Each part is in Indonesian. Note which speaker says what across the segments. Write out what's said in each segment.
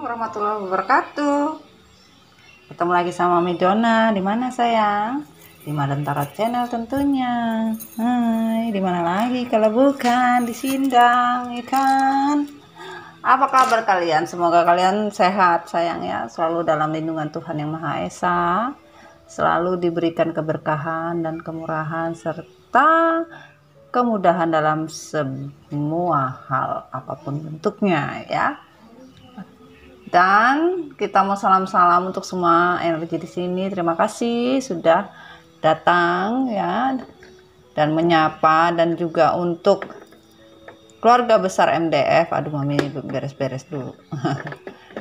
Speaker 1: warahmatullahi wabarakatuh. Ketemu lagi sama Mami Dona. Di mana sayang? Di Madam Tarot Channel tentunya. Hai, di mana lagi kalau bukan di Sindang, ya kan? Apa kabar kalian? Semoga kalian sehat sayang ya, selalu dalam lindungan Tuhan Yang Maha Esa, selalu diberikan keberkahan dan kemurahan serta kemudahan dalam semua hal apapun bentuknya ya. Dan kita mau salam-salam untuk semua energi di sini. Terima kasih sudah datang ya dan menyapa, dan juga untuk keluarga besar MDF. Aduh mami beres-beres dulu.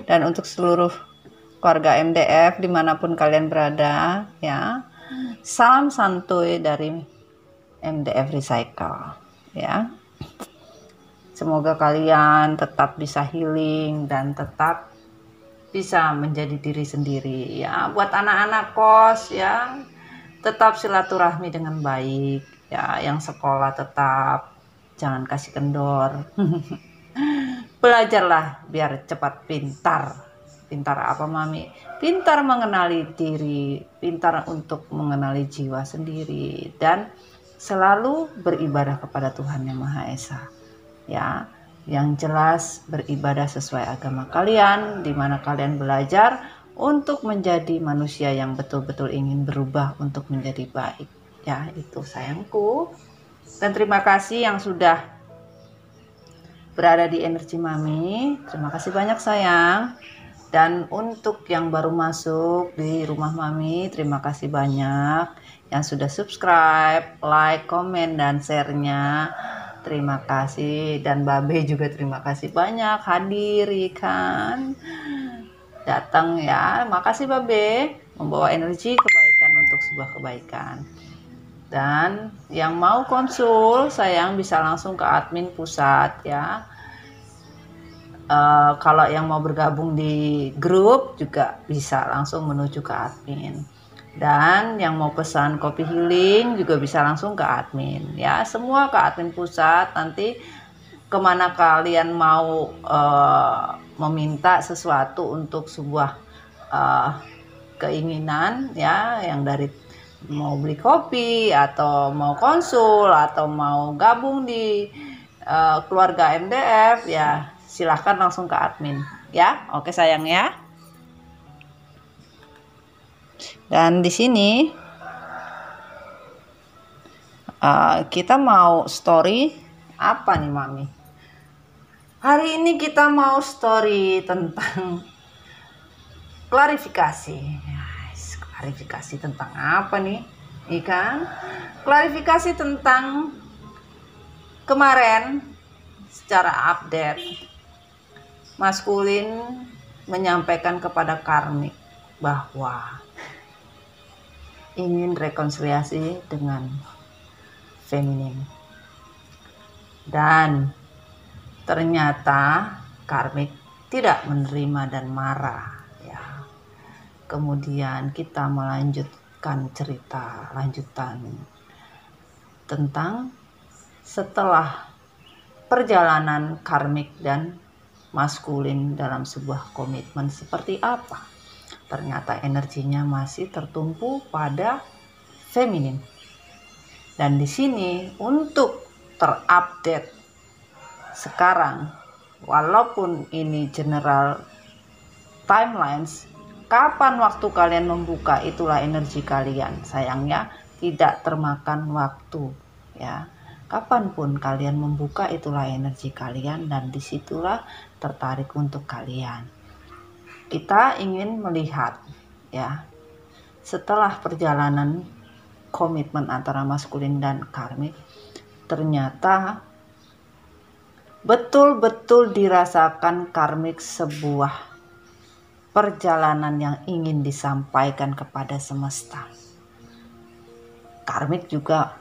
Speaker 1: Dan untuk seluruh keluarga MDF dimanapun kalian berada ya, salam santuy dari MDF Recycle ya. Semoga kalian tetap bisa healing dan tetap bisa menjadi diri sendiri ya. Buat anak-anak kos ya, tetap silaturahmi dengan baik ya. Yang sekolah tetap jangan kasih kendor. Belajarlah biar cepat pintar. Pintar apa mami? Pintar mengenali diri, pintar untuk mengenali jiwa sendiri, dan selalu beribadah kepada Tuhan Yang Maha Esa ya. Yang jelas beribadah sesuai agama kalian, di mana kalian belajar untuk menjadi manusia yang betul-betul ingin berubah untuk menjadi baik ya. Itu sayangku, dan terima kasih yang sudah berada di energi mami. Terima kasih banyak sayang. Dan untuk yang baru masuk di rumah mami, terima kasih banyak yang sudah subscribe, like, komen, dan share-nya. Terima kasih. Dan Babe juga terima kasih banyak hadir kan, datang ya. Makasih Babe, membawa energi kebaikan untuk sebuah kebaikan. Dan yang mau konsul sayang bisa langsung ke admin pusat ya. Kalau yang mau bergabung di grup juga bisa langsung menuju ke admin. Dan yang mau pesan kopi healing juga bisa langsung ke admin ya. Semua ke admin pusat. Nanti kemana kalian mau meminta sesuatu untuk sebuah keinginan ya, yang dari mau beli kopi atau mau konsul atau mau gabung di keluarga MDF ya, silahkan langsung ke admin ya. Oke sayang ya. Dan di sini kita mau story apa nih mami? Hari ini kita mau story tentang klarifikasi. Yes, klarifikasi tentang apa nih? Ikan klarifikasi tentang kemarin secara update, maskulin menyampaikan kepada karmik bahwa ingin rekonsiliasi dengan feminin, dan ternyata karmik tidak menerima dan marah ya. Kemudian kita melanjutkan cerita lanjutan tentang setelah perjalanan karmik dan maskulin dalam sebuah komitmen seperti apa. Ternyata energinya masih tertumpu pada feminin. Dan di sini untuk terupdate sekarang, walaupun ini general timelines, kapan waktu kalian membuka itulah energi kalian. Sayangnya tidak termakan waktu ya. Kapanpun kalian membuka itulah energi kalian, dan disitulah tertarik untuk kalian. Kita ingin melihat ya, setelah perjalanan komitmen antara maskulin dan karmik, ternyata betul-betul dirasakan karmik sebuah perjalanan yang ingin disampaikan kepada semesta. Karmik juga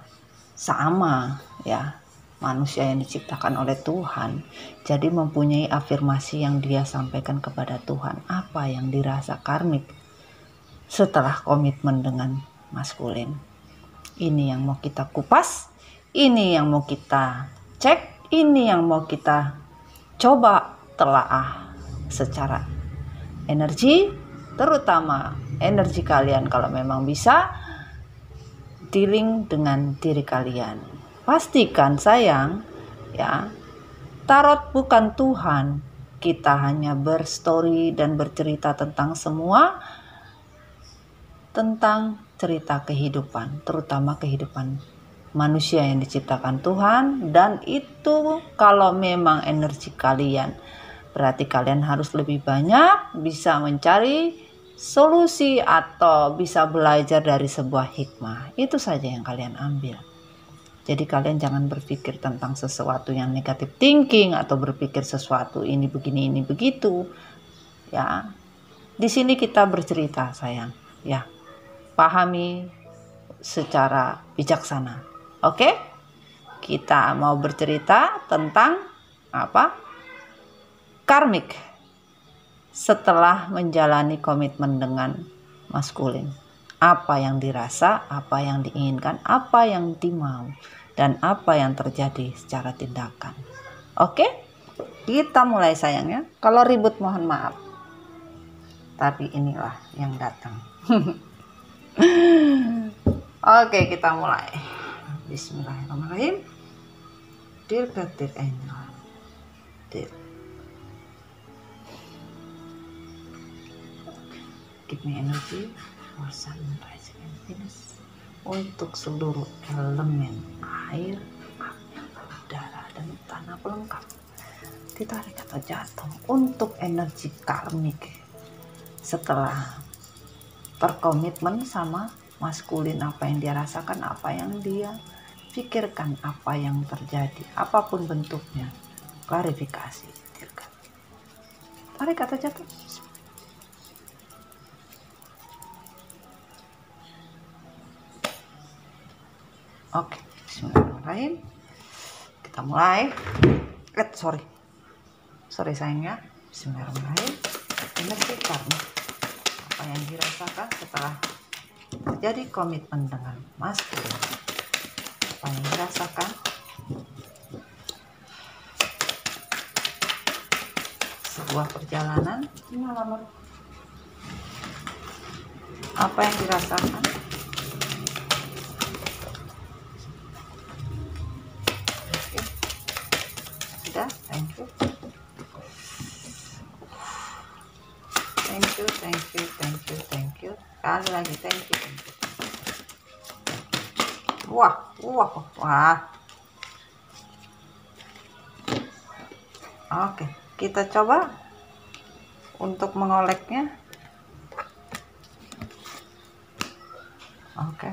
Speaker 1: sama ya, manusia yang diciptakan oleh Tuhan, jadi mempunyai afirmasi yang dia sampaikan kepada Tuhan. Apa yang dirasa karmik setelah komitmen dengan maskulin? Ini yang mau kita kupas, ini yang mau kita cek, ini yang mau kita coba telaah secara energi, terutama energi kalian kalau memang bisa dealing dengan diri kalian. Pastikan sayang, ya, tarot bukan Tuhan. Kita hanya berstory dan bercerita tentang semua, tentang cerita kehidupan, terutama kehidupan manusia yang diciptakan Tuhan. Dan itu kalau memang energi kalian, berarti kalian harus lebih banyak bisa mencari solusi atau bisa belajar dari sebuah hikmah. Itu saja yang kalian ambil. Jadi kalian jangan berpikir tentang sesuatu yang negatif thinking atau berpikir sesuatu ini begini ini begitu. Ya. Di sini kita bercerita sayang, ya. Pahami secara bijaksana. Oke? Kita mau bercerita tentang apa? Karmik. Setelah menjalani komitmen dengan maskulin. Apa yang dirasa, apa yang diinginkan, apa yang dimau, dan apa yang terjadi secara tindakan. Oke? Kita mulai sayangnya. Kalau ribut mohon maaf. Tapi inilah yang datang. Oke, kita mulai. Bismillahirrahmanirrahim. Dear God, dear angel. Dear. Give me energy for sunrise and Venus. Untuk seluruh elemen air, api, udara, dan tanah pelengkap. Ditarik atau jatuh untuk energi karmik. Setelah berkomitmen sama maskulin, apa yang dia rasakan, apa yang dia pikirkan, apa yang terjadi, apapun bentuknya, klarifikasi. Tarik atau jatuh. Oke, bismillahirrahmanirrahim. Kita mulai. Sorry sayangnya. Bismillahirrahmanirrahim. Energi karmik. Apa yang dirasakan setelah terjadi komitmen dengan maskulin? Apa yang dirasakan? Sebuah perjalanan pengalaman. Apa yang dirasakan? Oke. Sudah, thank you. Thank you. Sekali lagi, thank you. Wah. Oke, kita coba untuk mengoleknya. Oke.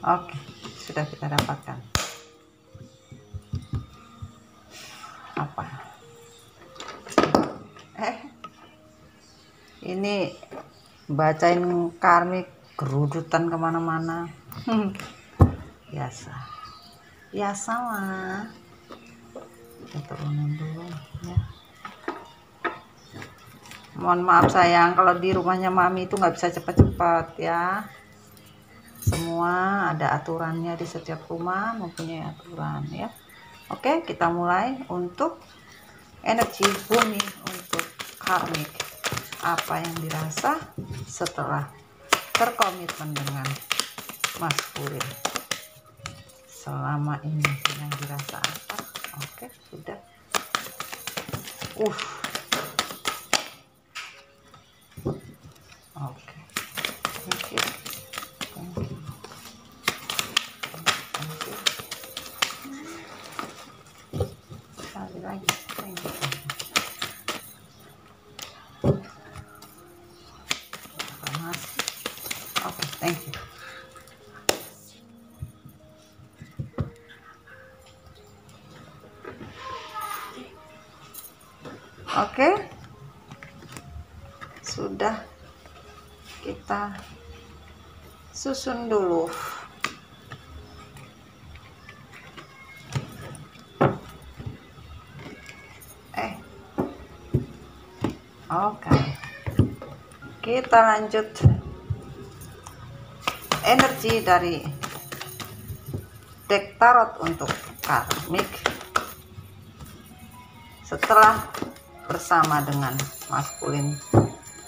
Speaker 1: Oke, sudah kita dapatkan. Apa? Ini bacain karmik gerudutan kemana-mana. Biasa lah. Kita turunin dulu ya. Mohon maaf sayang, kalau di rumahnya mami itu nggak bisa cepat-cepat ya. Semua ada aturannya, di setiap rumah mempunyai aturan ya. Oke, kita mulai untuk energi bumi untuk karmik. Apa yang dirasa setelah berkomitmen dengan maskulin? Selama ini yang dirasa apa? Oke, sudah. Oke. Thank you. Sekali lagi. Thank you. Oke, thank you. Oke, sudah, kita susun dulu. Oke, kita lanjut energi dari deck tarot untuk karmik setelah bersama dengan maskulin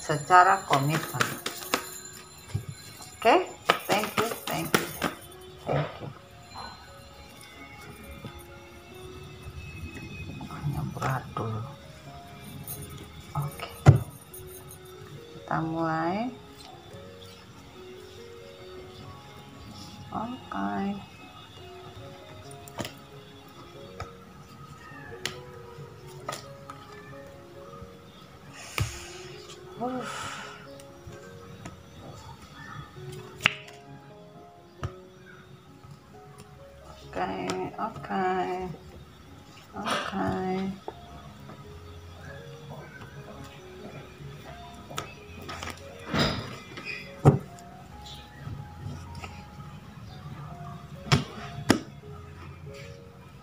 Speaker 1: secara komitmen. Oke, thank you. Hanya berat dulu. Oke, kita mulai. Oke.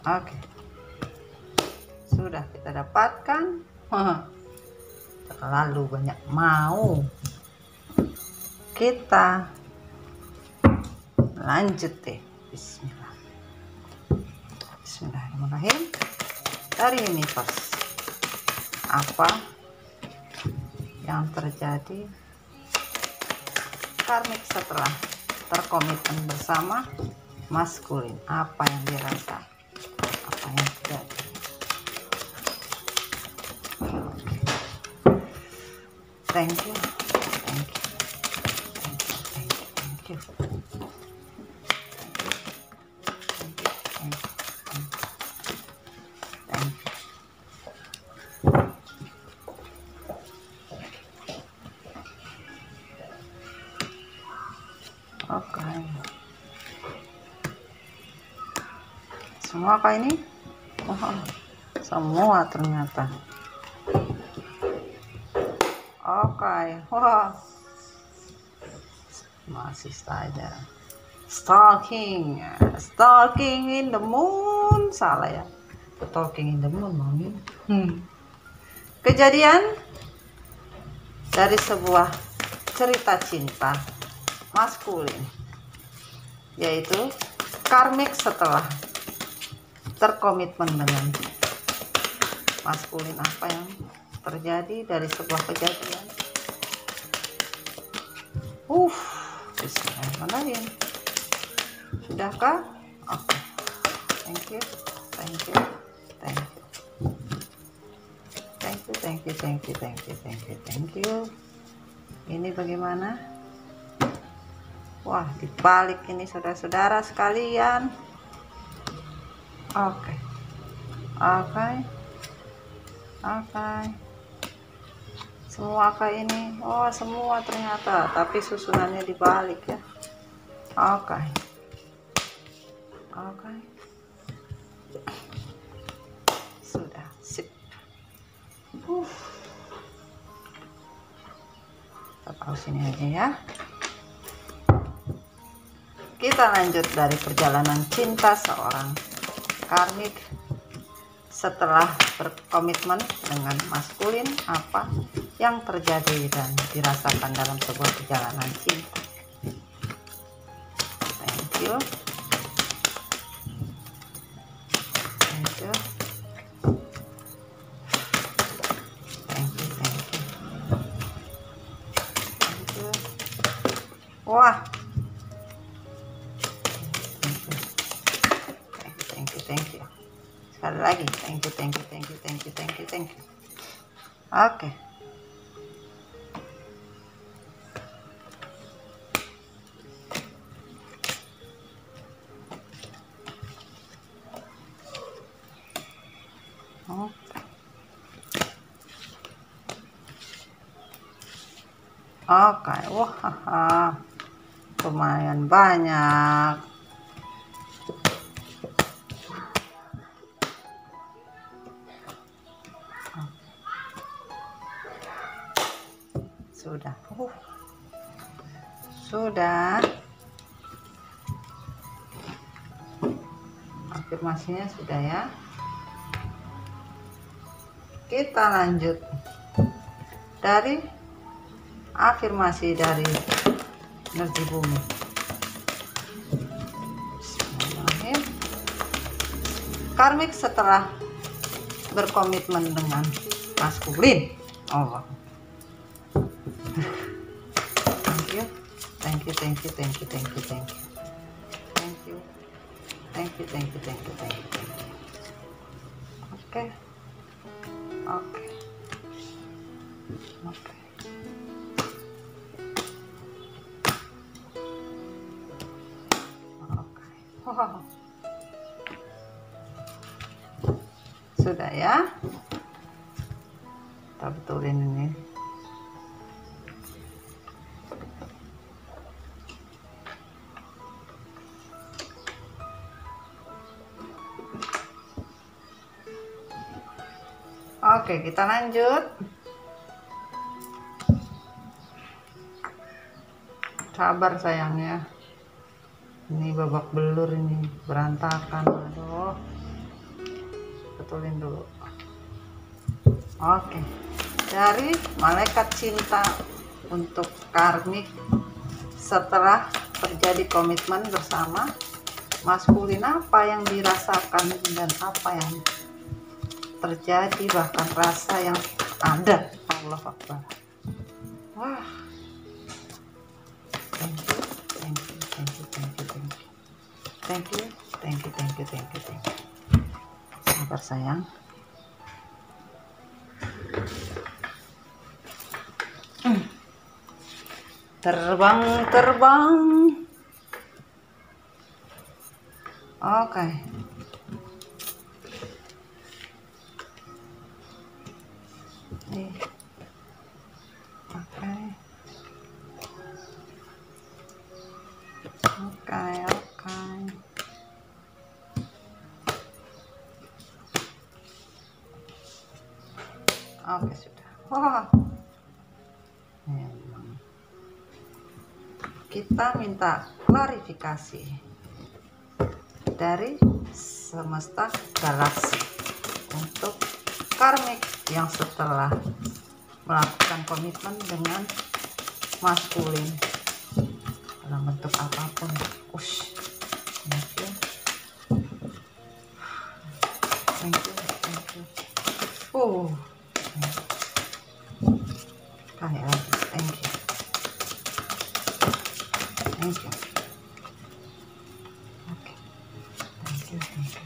Speaker 1: Oke, sudah kita dapatkan. Terlalu banyak mau. Kita lanjut deh. Bismillahirrahmanirrahim. Dari universe, apa yang terjadi karmik setelah terkomitmen bersama maskulin? Apa yang dirasa? Apa yang terjadi? Thank you. Oke. Semua apa ini? Oh, semua ternyata. Oke. Wah. Masih saja. Stalking in the moon. Salah ya. Talking in the moon, Mami. Kejadian dari sebuah cerita cinta maskulin, yaitu karmik setelah terkomitmen dengan maskulin. Apa yang terjadi dari sebuah kejadian? Bismillahirrahmanirrahim. Sudahkah? Oke. Thank you. Ini bagaimana? Wah, dibalik ini saudara-saudara sekalian. Oke. Semua kayak ini. Oh, semua ternyata, tapi susunannya dibalik ya. Oke. Sudah sip. Kita taruh sini aja ya. Kita lanjut dari perjalanan cinta seorang karmik setelah berkomitmen dengan maskulin. Apa yang terjadi dan dirasakan dalam sebuah perjalanan cinta? Thank you. Wah, thank you. Sekali lagi, thank you. Oke. Oke, wah, lumayan banyak. Sudah. Afirmasinya sudah ya. Kita lanjut dari afirmasi dari energi bumi. Bismillahirrahmanirrahim. Karmik setelah berkomitmen dengan maskulin. Allah. Thank you. Thank you, thank you, thank you, thank you, thank you. Thank you. Thank you, thank you, thank you, thank you, thank you. Oke. Oke. Oke. Oke. Wow. Sudah ya. Kita betulin ini. Oke, kita lanjut. Sabar sayangnya. Ini babak belur ini, berantakan. Aduh. Betulin dulu. Oke. Dari malaikat cinta untuk karmik setelah terjadi komitmen bersama maskulin, apa yang dirasakan dan apa yang terjadi, bahkan rasa yang ada. Allah Akbar. Wah. Thank you, thank you, thank you, thank you, thank you, thank you, thank you, thank you, thank you, thank you. Sabar sayang. Terbang, terbang. Oke. Oke. Oke, oke. Oke, sudah. Wah. Kita minta klarifikasi dari semesta galaksi untuk karmik yang setelah melakukan komitmen dengan maskulin dalam bentuk apapun. Ush. Thank you. Thank you, thank you. Kayak lagi. Thank you. Thank you. Okay. Thank you, thank you.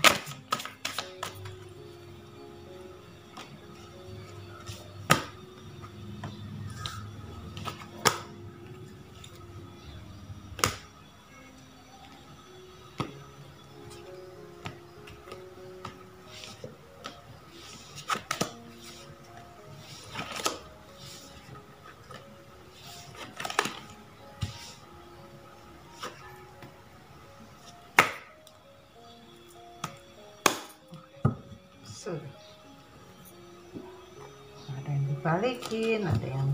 Speaker 1: Ada yang dibalikin, ada yang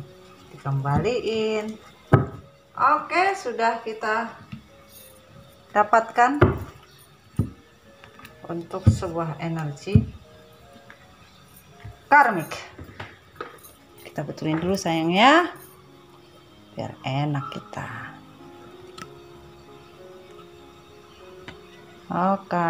Speaker 1: dikembaliin. Oke, sudah kita dapatkan untuk sebuah energi karmik. Kita betulin dulu sayangnya, biar enak kita. Oke.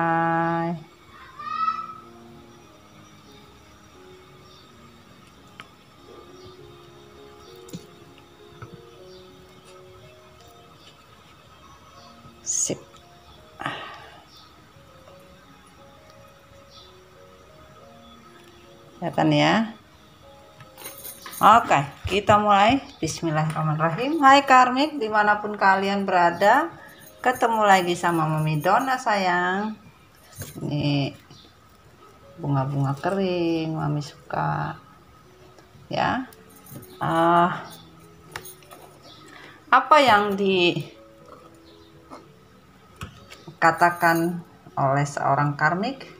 Speaker 1: Sip. Kelihatan ya. Oke, kita mulai. Bismillahirrahmanirrahim. Hai karmik, dimanapun kalian berada, ketemu lagi sama Mami Donna sayang. Ini bunga-bunga kering, Mami suka ya. Apa yang dikatakan oleh seorang karmik?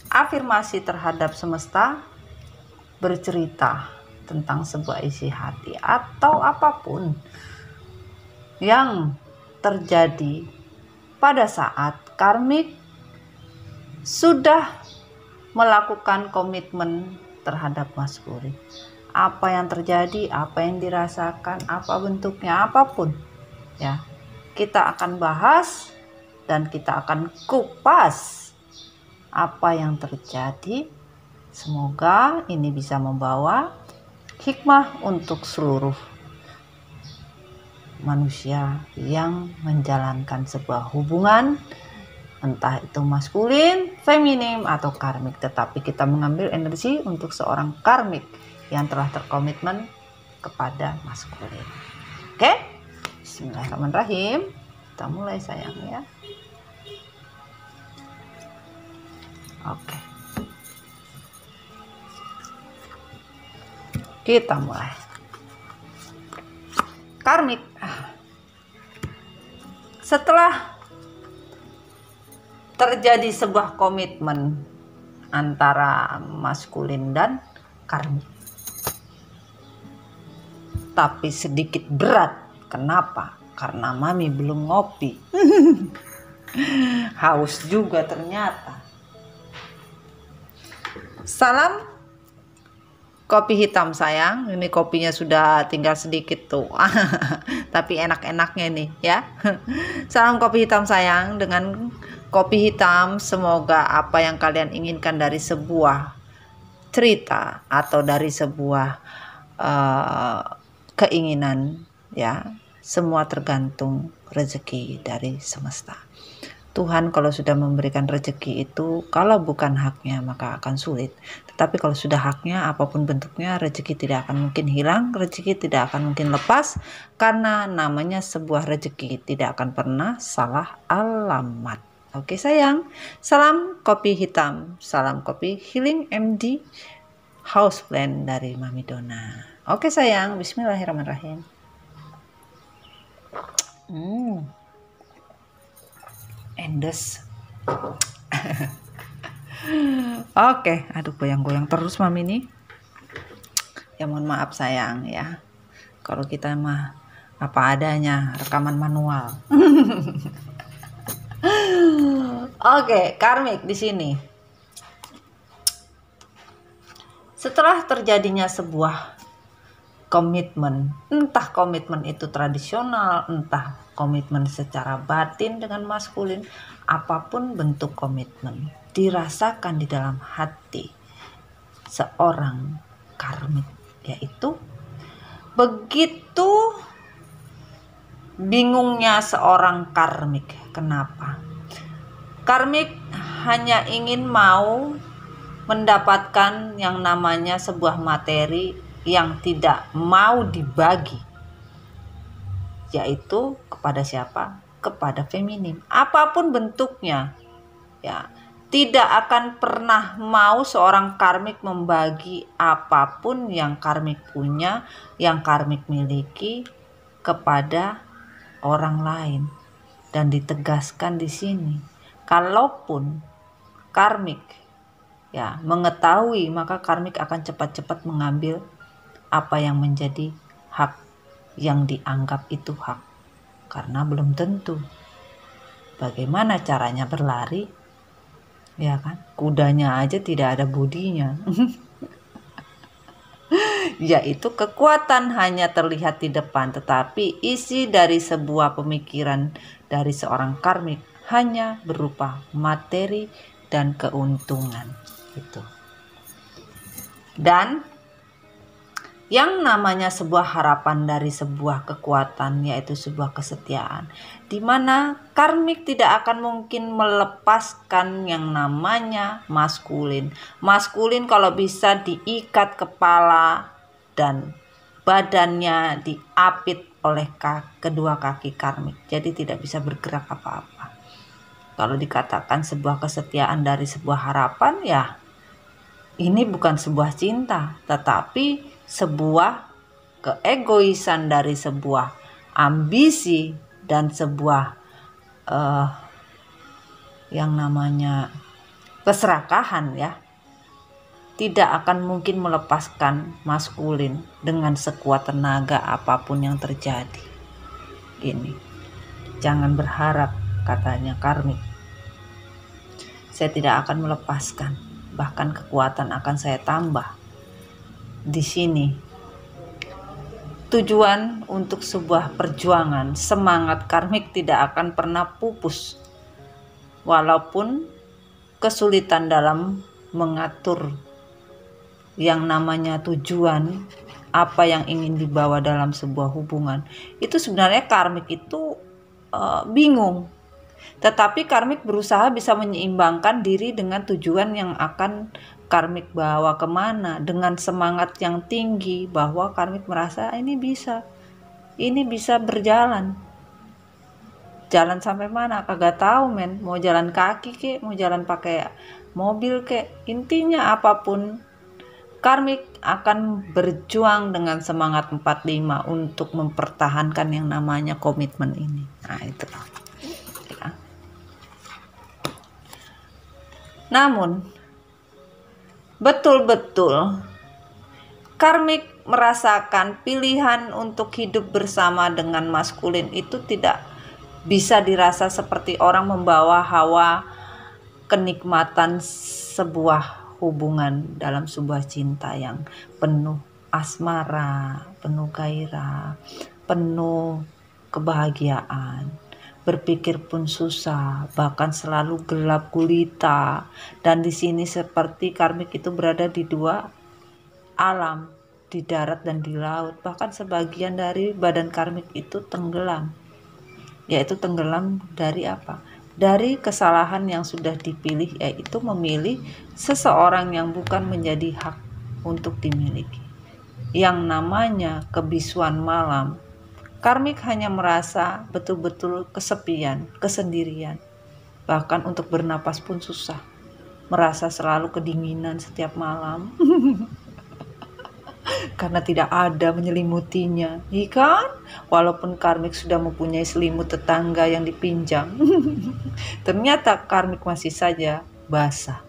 Speaker 1: Afirmasi terhadap semesta bercerita tentang sebuah isi hati atau apapun yang terjadi pada saat karmik sudah melakukan komitmen terhadap maskulin. apa yang terjadi, apa yang dirasakan, apa bentuknya, apapun ya, kita akan bahas dan kita akan kupas apa yang terjadi. Semoga ini bisa membawa hikmah untuk seluruh manusia yang menjalankan sebuah hubungan, entah itu maskulin, feminim, atau karmik. Tetapi kita mengambil energi untuk seorang karmik yang telah terkomitmen kepada maskulin. Oke? Bismillahirrahmanirrahim. Kita mulai sayang ya. Oke. Kita mulai. Karmik. Setelah terjadi sebuah komitmen antara maskulin dan karmik, tapi sedikit berat. Kenapa? Karena Mami belum ngopi. Haus juga ternyata. Salam kopi hitam sayang. Ini kopinya sudah tinggal sedikit tuh. Tapi enak-enaknya nih ya. Salam kopi hitam sayang. Dengan kopi hitam, semoga apa yang kalian inginkan dari sebuah cerita atau dari sebuah keinginan ya, semua tergantung rezeki dari semesta. Tuhan kalau sudah memberikan rezeki itu, kalau bukan haknya maka akan sulit. Tetapi kalau sudah haknya, apapun bentuknya, rezeki tidak akan mungkin hilang, rezeki tidak akan mungkin lepas, karena namanya sebuah rezeki tidak akan pernah salah alamat. Oke sayang, salam kopi hitam, salam kopi Healing MD House Blend dari Mami Dona. Oke sayang, bismillahirrahmanirrahim. Endes. Oke, aduh goyang-goyang terus Mami ini. Ya mohon maaf sayang ya. Kalau kita mah apa adanya, rekaman manual. Oke, karmik di sini. Setelah terjadinya sebuah komitmen, entah komitmen itu tradisional, entah komitmen secara batin dengan maskulin, apapun bentuk komitmen dirasakan di dalam hati seorang karmik, yaitu begitu bingungnya seorang karmik. Kenapa? Karmik hanya ingin mau mendapatkan yang namanya sebuah materi yang tidak mau dibagi, yaitu kepada siapa? Kepada feminim, apapun bentuknya ya. Tidak akan pernah mau seorang karmik membagi apapun yang karmik punya, yang karmik miliki kepada orang lain. Dan ditegaskan di sini, kalaupun karmik ya mengetahui, maka karmik akan cepat-cepat mengambil apa yang menjadi hak, yang dianggap itu hak, karena belum tentu. Bagaimana caranya berlari? Ya kan, kudanya aja tidak ada budinya. Yaitu kekuatan hanya terlihat di depan, tetapi isi dari sebuah pemikiran dari seorang karmik hanya berupa materi dan keuntungan itu. Dan yang namanya sebuah harapan dari sebuah kekuatan, yaitu sebuah kesetiaan, di mana karmik tidak akan mungkin melepaskan yang namanya maskulin. Maskulin kalau bisa diikat kepala dan badannya diapit oleh kedua kaki karmik, jadi tidak bisa bergerak apa-apa. Kalau dikatakan sebuah kesetiaan dari sebuah harapan, ya ini bukan sebuah cinta, tetapi sebuah keegoisan dari sebuah ambisi dan sebuah yang namanya keserakahan ya. Tidak akan mungkin melepaskan maskulin dengan sekuat tenaga apapun yang terjadi. Ini jangan berharap, katanya karmik. Saya tidak akan melepaskan, bahkan kekuatan akan saya tambah. Di sini tujuan untuk sebuah perjuangan. Semangat karmik tidak akan pernah pupus, walaupun kesulitan dalam mengatur yang namanya tujuan, apa yang ingin dibawa dalam sebuah hubungan. Itu sebenarnya karmik itu bingung. Tetapi karmik berusaha bisa menyeimbangkan diri dengan tujuan yang akan karmik bawa kemana, dengan semangat yang tinggi, bahwa karmik merasa ini bisa berjalan. Jalan sampai mana kagak tahu men, mau jalan kaki kek, mau jalan pakai mobil kek, intinya apapun karmik akan berjuang dengan semangat 45 untuk mempertahankan yang namanya komitmen ini. Nah, itu ya. Namun betul-betul karmik merasakan pilihan untuk hidup bersama dengan maskulin itu tidak bisa dirasa seperti orang membawa hawa kenikmatan sebuah hubungan dalam sebuah cinta yang penuh asmara, penuh gairah, penuh kebahagiaan. Berpikir pun susah, bahkan selalu gelap gulita. Dan di sini seperti karmik itu berada di dua alam, di darat dan di laut. Bahkan sebagian dari badan karmik itu tenggelam. Yaitu tenggelam dari apa? Dari kesalahan yang sudah dipilih, yaitu memilih seseorang yang bukan menjadi hak untuk dimiliki. Yang namanya kebisuan malam, karmik hanya merasa betul-betul kesepian, kesendirian. Bahkan untuk bernapas pun susah, merasa selalu kedinginan setiap malam. Karena tidak ada menyelimutinya, iya kan? Walaupun karmik sudah mempunyai selimut tetangga yang dipinjam, ternyata karmik masih saja basah,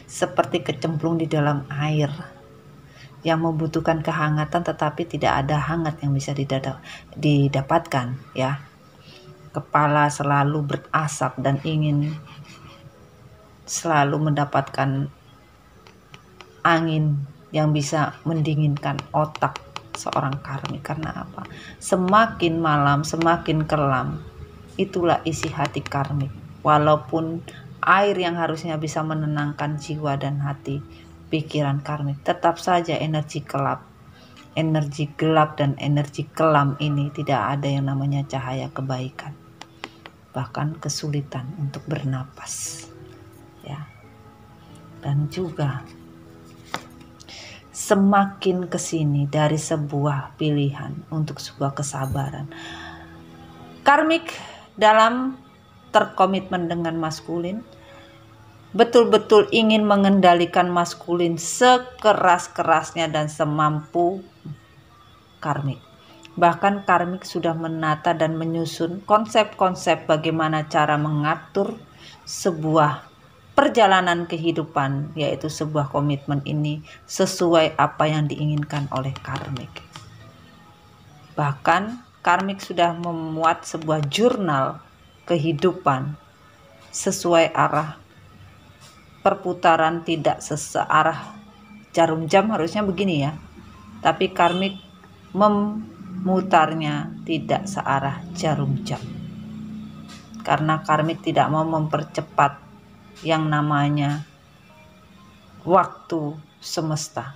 Speaker 1: seperti kecemplung di dalam air yang membutuhkan kehangatan, tetapi tidak ada hangat yang bisa didapatkan, ya. Kepala selalu berasap dan ingin selalu mendapatkan angin yang bisa mendinginkan otak seorang karmik. Karena apa? Semakin malam, semakin kelam, itulah isi hati karmik. Walaupun air yang harusnya bisa menenangkan jiwa dan hati, pikiran karmik, tetap saja energi gelap dan energi kelam ini tidak ada yang namanya cahaya kebaikan. Bahkan kesulitan untuk bernapas, ya. Dan juga semakin kesini dari sebuah pilihan untuk sebuah kesabaran, karmik dalam terkomitmen dengan maskulin betul-betul ingin mengendalikan maskulin sekeras-kerasnya dan semampu karmik. Bahkan karmik sudah menata dan menyusun konsep-konsep bagaimana cara mengatur sebuah perjalanan kehidupan, yaitu sebuah komitmen ini sesuai apa yang diinginkan oleh karmik. Bahkan karmik sudah memuat sebuah jurnal kehidupan sesuai arah perputaran, tidak searah jarum jam, harusnya begini ya. Tapi karmik memutarnya tidak searah jarum jam. Karena karmik tidak mau mempercepat yang namanya waktu semesta,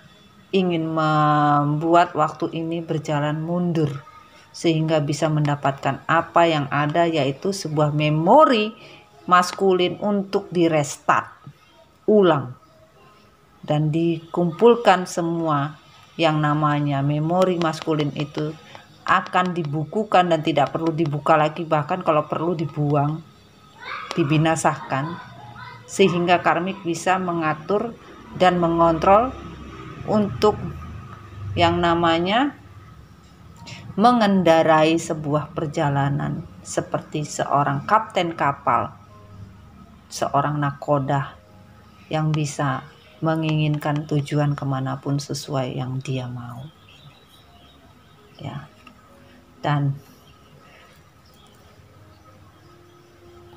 Speaker 1: ingin membuat waktu ini berjalan mundur sehingga bisa mendapatkan apa yang ada, yaitu sebuah memori maskulin untuk direstart ulang dan dikumpulkan semua yang namanya memori maskulin itu akan dibukukan dan tidak perlu dibuka lagi, bahkan kalau perlu dibuang, dibinasakan, sehingga karmik bisa mengatur dan mengontrol untuk yang namanya mengendarai sebuah perjalanan seperti seorang kapten kapal, seorang nakoda yang bisa menginginkan tujuan kemanapun sesuai yang dia mau, ya. Dan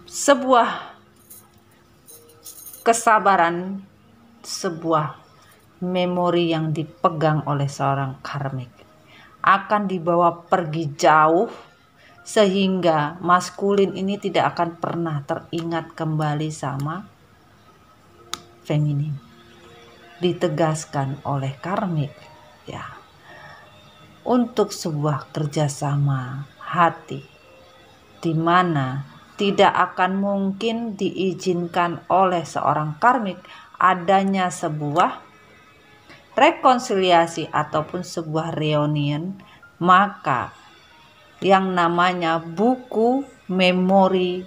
Speaker 1: sebuah kesabaran, sebuah memori yang dipegang oleh seorang karmik akan dibawa pergi jauh, sehingga maskulin ini tidak akan pernah teringat kembali sama feminin. Ditegaskan oleh karmik ya, untuk sebuah kerjasama hati di mana tidak akan mungkin diizinkan oleh seorang karmik adanya sebuah rekonsiliasi ataupun sebuah reunion, maka yang namanya buku memori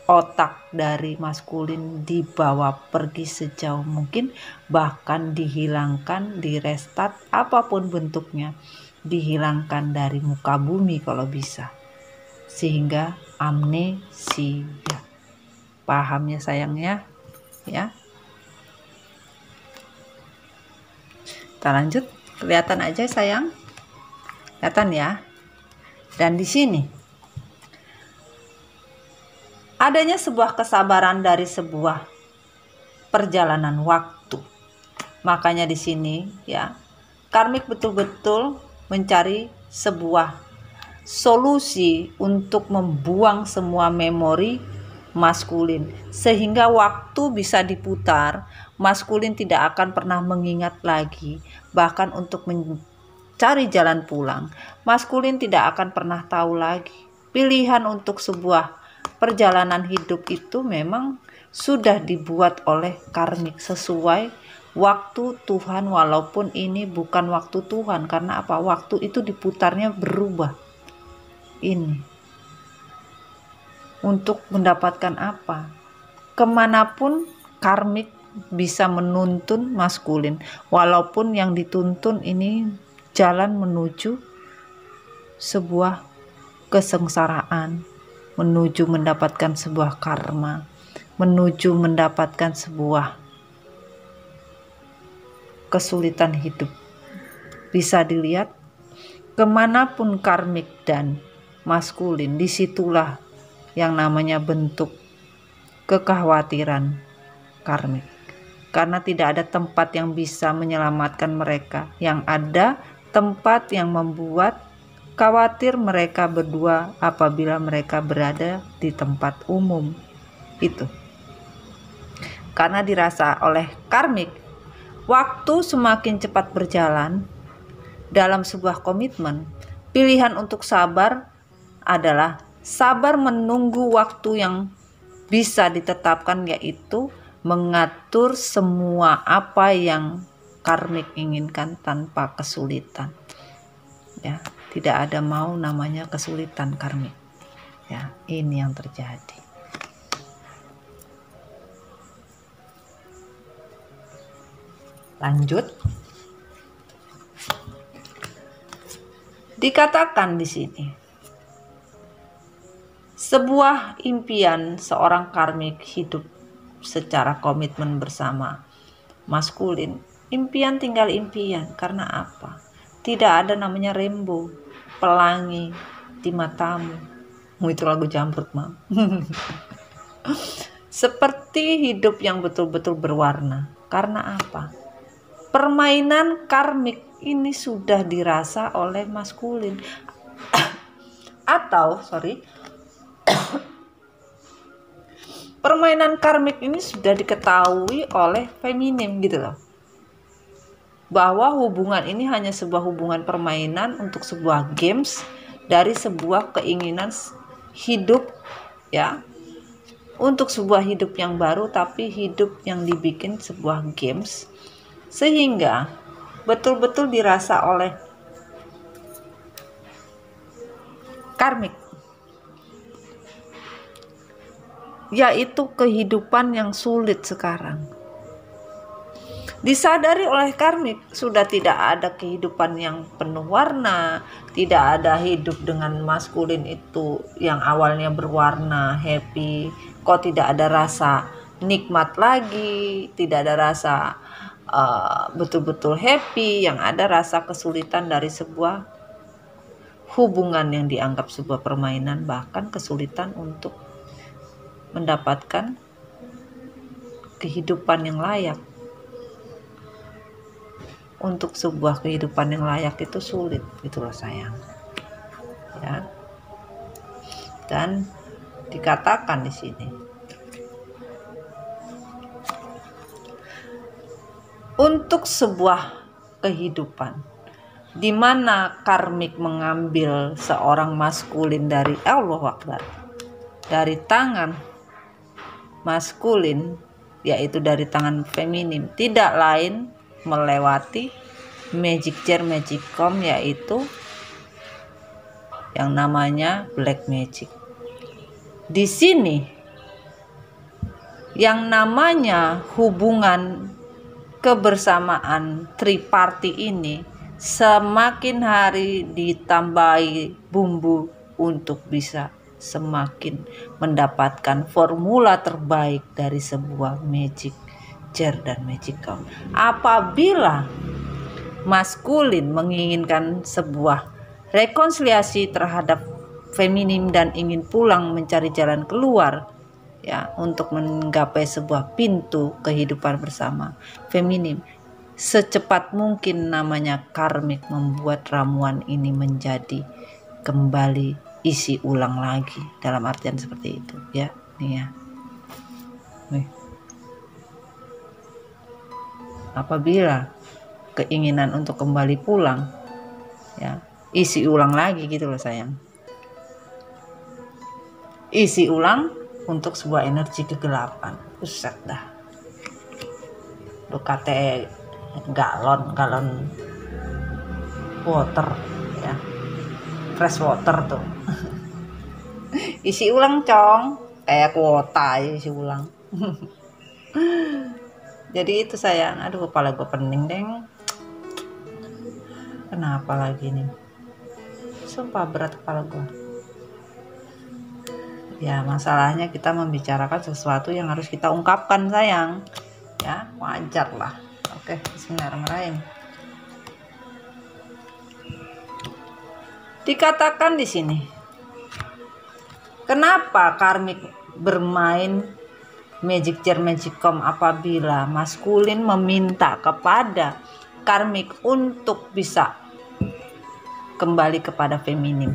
Speaker 1: otak dari maskulin dibawa pergi sejauh mungkin, bahkan dihilangkan, direstart apapun bentuknya, dihilangkan dari muka bumi kalau bisa, sehingga amnesia. Paham ya sayangnya ya. Kita lanjut, kelihatan aja sayang, kelihatan ya. Dan di sini adanya sebuah kesabaran dari sebuah perjalanan waktu. Makanya di sini ya, karmik betul-betul mencari sebuah solusi untuk membuang semua memori maskulin, sehingga waktu bisa diputar. Maskulin tidak akan pernah mengingat lagi, bahkan untuk mencari jalan pulang, maskulin tidak akan pernah tahu lagi. Pilihan untuk sebuah perjalanan hidup itu memang sudah dibuat oleh karmik sesuai waktu Tuhan, walaupun ini bukan waktu Tuhan. Karena apa? Waktu itu diputarnya berubah. Ini untuk mendapatkan apa? Kemanapun karmik bisa menuntun maskulin, walaupun yang dituntun ini jalan menuju sebuah kesengsaraan, menuju mendapatkan sebuah karma, menuju mendapatkan sebuah kesulitan hidup. Bisa dilihat kemanapun karmik dan maskulin, disitulah yang namanya bentuk kekhawatiran karmik. Karena tidak ada tempat yang bisa menyelamatkan mereka. Yang ada tempat yang membuat khawatir mereka berdua apabila mereka berada di tempat umum. Itu. Karena dirasa oleh karmik, waktu semakin cepat berjalan dalam sebuah komitmen, pilihan untuk sabar adalah sabar menunggu waktu yang bisa ditetapkan, yaitu mengatur semua apa yang karmik inginkan tanpa kesulitan. Ya, tidak ada mau namanya kesulitan karmik. Ya, ini yang terjadi. Lanjut. Dikatakan di sini, sebuah impian seorang karmik hidup secara komitmen bersama maskulin. Impian tinggal impian. Karena apa? Tidak ada namanya rainbow, pelangi di matamu. Itu lagu Jamrut, Mam. Seperti hidup yang betul-betul berwarna. Karena apa? Permainan karmik ini sudah dirasa oleh maskulin. Permainan karmik ini sudah diketahui oleh feminim gitu loh. Bahwa hubungan ini hanya sebuah hubungan permainan untuk sebuah games, dari sebuah keinginan hidup ya, untuk sebuah hidup yang baru, tapi hidup yang dibikin sebuah games, sehingga betul-betul dirasa oleh karmik, yaitu kehidupan yang sulit sekarang. Disadari oleh karmik, sudah tidak ada kehidupan yang penuh warna, tidak ada hidup dengan maskulin itu yang awalnya berwarna, happy, kok tidak ada rasa nikmat lagi, tidak ada rasa betul-betul happy, yang ada rasa kesulitan dari sebuah hubungan yang dianggap sebuah permainan, bahkan kesulitan untuk mendapatkan kehidupan yang layak. untuk sebuah kehidupan yang layak itu sulit gitu loh sayang ya. Dan dikatakan di sini untuk sebuah kehidupan di mana karmik mengambil seorang maskulin dari Allah Akbar, dari tangan maskulin, yaitu dari tangan feminim, tidak lain melewati magic jar magicom, yaitu yang namanya black magic. Di sini yang namanya hubungan kebersamaan triparti ini semakin hari ditambahi bumbu untuk bisa semakin mendapatkan formula terbaik dari sebuah magic jar dan magicom. Apabila maskulin menginginkan sebuah rekonsiliasi terhadap feminim dan ingin pulang mencari jalan keluar ya, untuk menggapai sebuah pintu kehidupan bersama feminim, secepat mungkin namanya karmik membuat ramuan ini menjadi kembali isi ulang lagi, dalam artian seperti itu ya. Nih ya, nih. Apabila keinginan untuk kembali pulang ya, isi ulang lagi gitu loh sayang, isi ulang untuk sebuah energi kegelapan. Buset dah, lu kate galon water ya, fresh water tuh isi ulang cong, kayak kuota isi ulang jadi itu sayang. Aduh, kepala gue pening deng, kenapa lagi nih, sumpah berat kepala gue ya. Masalahnya kita membicarakan sesuatu yang harus kita ungkapkan sayang ya, wajar lah. Oke, bismillahirrahmanirrahim. Dikatakan di sini, kenapa karmik bermain magic jar magicom apabila maskulin meminta kepada karmik untuk bisa kembali kepada feminim.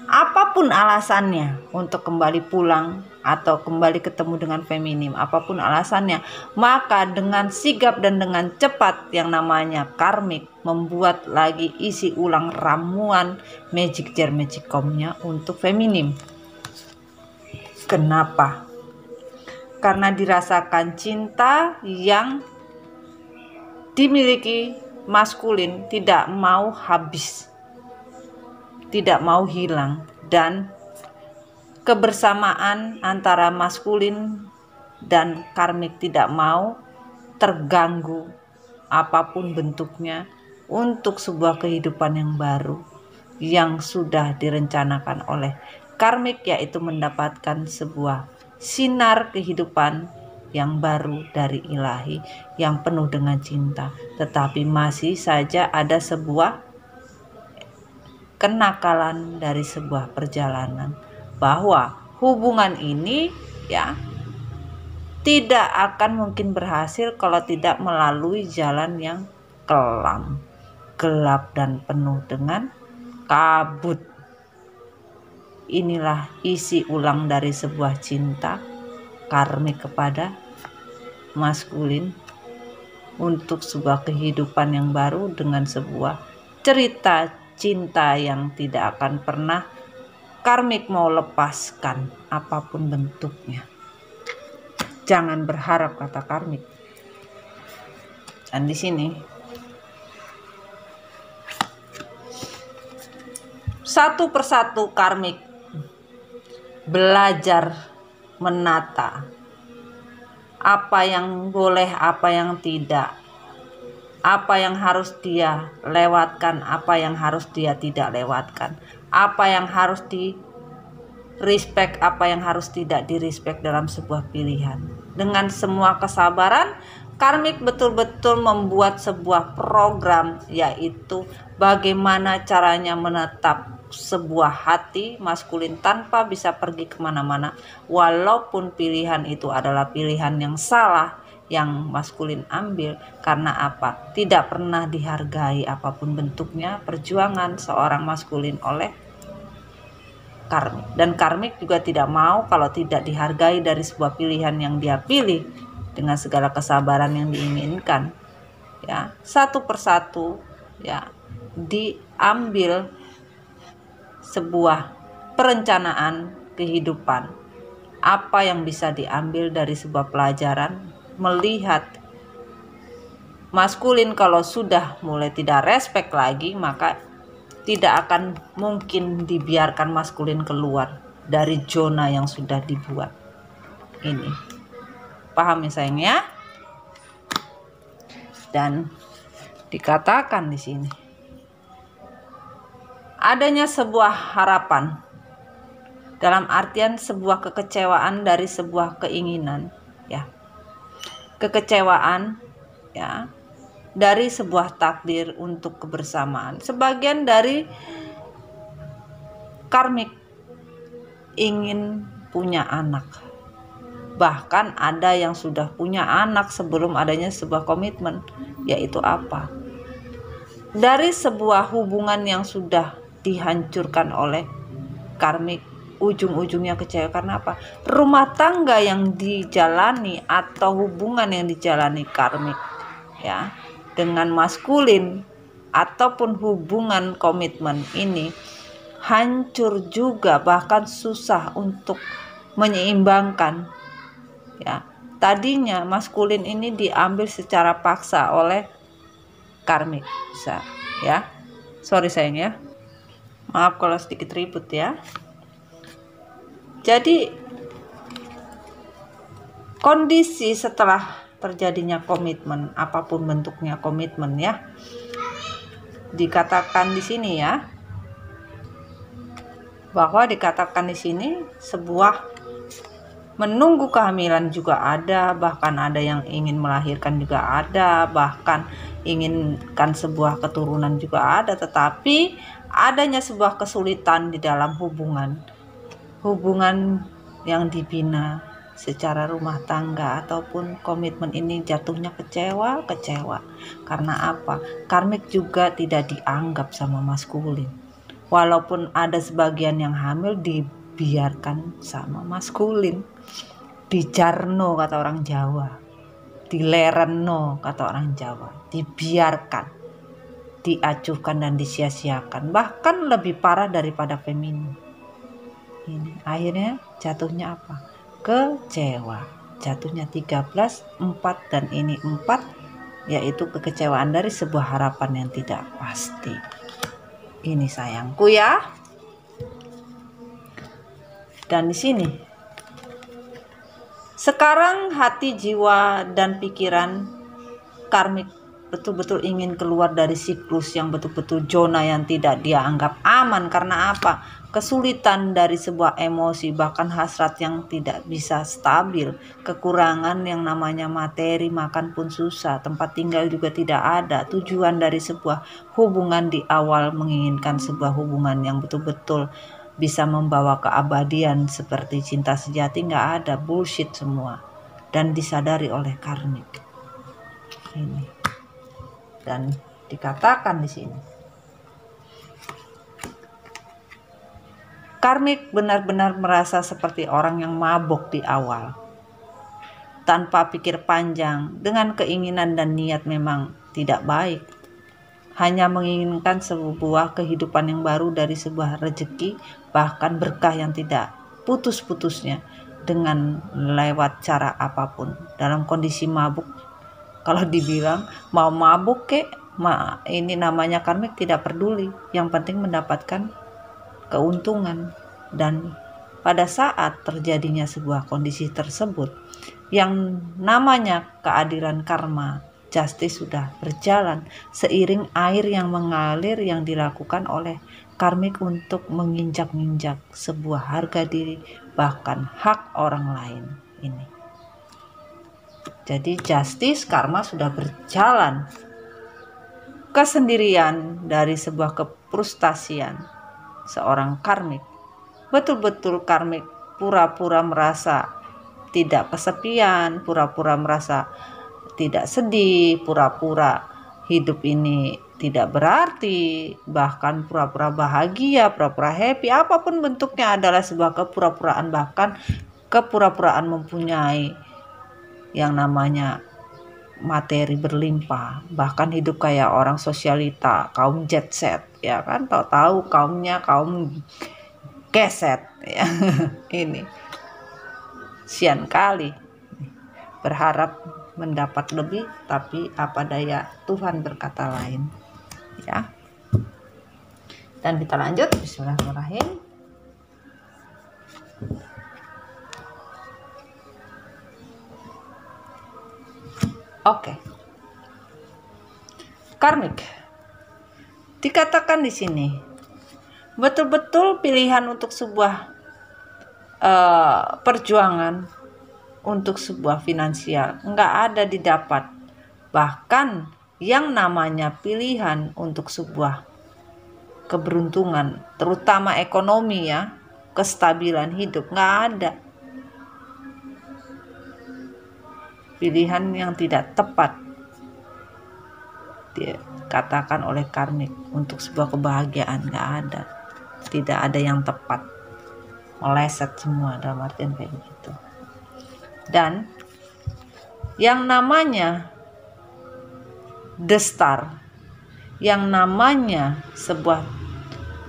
Speaker 1: Apapun alasannya untuk kembali pulang atau kembali ketemu dengan feminim, apapun alasannya, maka dengan sigap dan dengan cepat yang namanya karmik membuat lagi isi ulang ramuan magic jar magicomnya untuk feminim. Kenapa? Karena dirasakan cinta yang dimiliki maskulin tidak mau habis, tidak mau hilang, dan kebersamaan antara maskulin dan karmik tidak mau terganggu apapun bentuknya untuk sebuah kehidupan yang baru yang sudah direncanakan oleh karmik, yaitu mendapatkan sebuah sinar kehidupan yang baru dari ilahi yang penuh dengan cinta. Tetapi masih saja ada sebuah kenakalan dari sebuah perjalanan, bahwa hubungan ini ya tidak akan mungkin berhasil kalau tidak melalui jalan yang kelam, gelap, dan penuh dengan kabut. Inilah isi ulang dari sebuah cinta karmik kepada maskulin untuk sebuah kehidupan yang baru dengan sebuah cerita cinta yang tidak akan pernah karmik mau lepaskan apapun bentuknya. Jangan berharap, kata karmik. Dan di sini satu persatu karmik belajar menata apa yang boleh, apa yang tidak, apa yang harus dia lewatkan, apa yang harus dia tidak lewatkan, apa yang harus di respect, apa yang harus tidak di respect dalam sebuah pilihan. Dengan semua kesabaran, karmik betul-betul membuat sebuah program, yaitu bagaimana caranya menetap sebuah hati maskulin tanpa bisa pergi kemana-mana, walaupun pilihan itu adalah pilihan yang salah, yang maskulin ambil. Karena apa? Tidak pernah dihargai apapun bentuknya perjuangan seorang maskulin oleh karmik. Dan karmik juga tidak mau kalau tidak dihargai dari sebuah pilihan yang dia pilih dengan segala kesabaran yang diinginkan. Ya, satu persatu ya diambil sebuah perencanaan kehidupan. Apa yang bisa diambil dari sebuah pelajaran melihat maskulin kalau sudah mulai tidak respect lagi, maka tidak akan mungkin dibiarkan maskulin keluar dari zona yang sudah dibuat. Ini paham ya sayang ya? Dan dikatakan di sini adanya sebuah harapan, dalam artian sebuah kekecewaan dari sebuah keinginan, ya. Kekecewaan ya dari sebuah takdir untuk kebersamaan. Sebagian dari karmik ingin punya anak. Bahkan ada yang sudah punya anak sebelum adanya sebuah komitmen. Yaitu apa? Dari sebuah hubungan yang sudah dihancurkan oleh karmik, ujung-ujungnya kecewa. Karena apa? Rumah tangga yang dijalani atau hubungan yang dijalani karmik ya dengan maskulin ataupun hubungan komitmen ini hancur juga, bahkan susah untuk menyeimbangkan ya. Tadinya maskulin ini diambil secara paksa oleh karmik, bisa ya. Sorry sayang ya, maaf kalau sedikit ribut ya. Jadi kondisi setelah terjadinya komitmen, apapun bentuknya komitmen ya, dikatakan di sini ya, bahwa dikatakan di sini sebuah menunggu kehamilan juga ada, bahkan ada yang ingin melahirkan juga ada, bahkan inginkan sebuah keturunan juga ada. Tetapi adanya sebuah kesulitan di dalam hubungan yang dibina secara rumah tangga ataupun komitmen ini jatuhnya kecewa. Karena apa? Karmik juga tidak dianggap sama maskulin. Walaupun ada sebagian yang hamil dibiarkan sama maskulin. Dijarno kata orang Jawa, dilereno kata orang Jawa, dibiarkan, diacuhkan dan disia-siakan, bahkan lebih parah daripada feminin. Ini akhirnya jatuhnya apa? Kecewa. Jatuhnya 13, 4 dan ini 4, yaitu kekecewaan dari sebuah harapan yang tidak pasti. Ini sayangku ya. Dan di sini sekarang hati, jiwa, dan pikiran karmik betul-betul ingin keluar dari siklus yang betul-betul zona yang tidak dia anggap aman. Karena apa? Kesulitan dari sebuah emosi, bahkan hasrat yang tidak bisa stabil, kekurangan yang namanya materi, makan pun susah, tempat tinggal juga tidak ada. Tujuan dari sebuah hubungan di awal menginginkan sebuah hubungan yang betul-betul bisa membawa keabadian seperti cinta sejati, nggak ada, bullshit semua. Dan disadari oleh karmik ini. Dan dikatakan di sini karmik benar-benar merasa seperti orang yang mabuk di awal, tanpa pikir panjang, dengan keinginan dan niat memang tidak baik. Hanya menginginkan sebuah kehidupan yang baru dari sebuah rezeki, bahkan berkah yang tidak putus-putusnya dengan lewat cara apapun. Dalam kondisi mabuk, kalau dibilang mau mabuk kek, ini namanya karmik tidak peduli. Yang penting mendapatkan keuntungan. Dan pada saat terjadinya sebuah kondisi tersebut, yang namanya keadilan karma, justice sudah berjalan seiring air yang mengalir yang dilakukan oleh karmik untuk menginjak-injak sebuah harga diri, bahkan hak orang lain ini. Jadi justice karma sudah berjalan kesendirian dari sebuah kefrustasian seorang karmik. Betul-betul karmik pura-pura merasa tidak kesepian, pura-pura merasa tidak sedih, pura-pura hidup ini tidak berarti, bahkan pura-pura bahagia, pura-pura happy, apapun bentuknya adalah sebuah kepura-puraan, bahkan kepura-puraan mempunyai yang namanya materi berlimpah, bahkan hidup kayak orang sosialita, kaum jet set, ya kan, tahu-tahu kaumnya kaum keset, ya. Ini sian kali, berharap mendapat lebih, tapi apa daya, Tuhan berkata lain, ya. Dan kita lanjut, bismillahirrahmanirrahim. Oke. Karmik dikatakan di sini betul-betul pilihan untuk sebuah perjuangan, untuk sebuah finansial nggak ada didapat. Bahkan yang namanya pilihan untuk sebuah keberuntungan, terutama ekonomi, ya, kestabilan hidup, nggak ada. Pilihan yang tidak tepat dikatakan oleh karmik untuk sebuah kebahagiaan, nggak ada, tidak ada yang tepat, meleset semua dalam artian kayak gitu. Dan yang namanya the star, yang namanya sebuah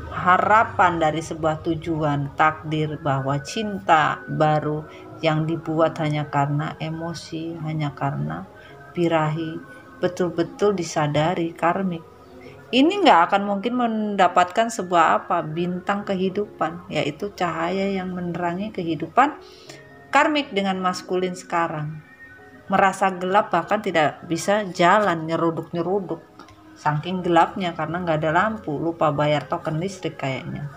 Speaker 1: harapan dari sebuah tujuan takdir, bahwa cinta baru yang dibuat hanya karena emosi, hanya karena birahi, betul-betul disadari karmik ini nggak akan mungkin mendapatkan sebuah bintang kehidupan, yaitu cahaya yang menerangi kehidupan karmik dengan maskulin sekarang. Merasa gelap, bahkan tidak bisa jalan, nyeruduk-nyeruduk saking gelapnya karena nggak ada lampu, lupa bayar token listrik kayaknya.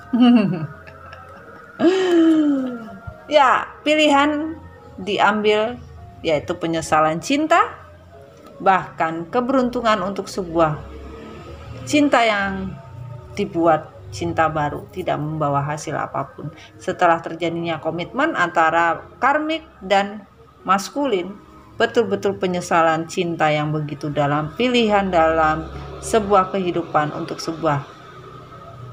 Speaker 1: Ya, pilihan diambil yaitu penyesalan cinta, bahkan keberuntungan untuk sebuah cinta yang dibuat cinta baru tidak membawa hasil apapun. Setelah terjadinya komitmen antara karmik dan maskulin, betul-betul penyesalan cinta yang begitu dalam, pilihan dalam sebuah kehidupan untuk sebuah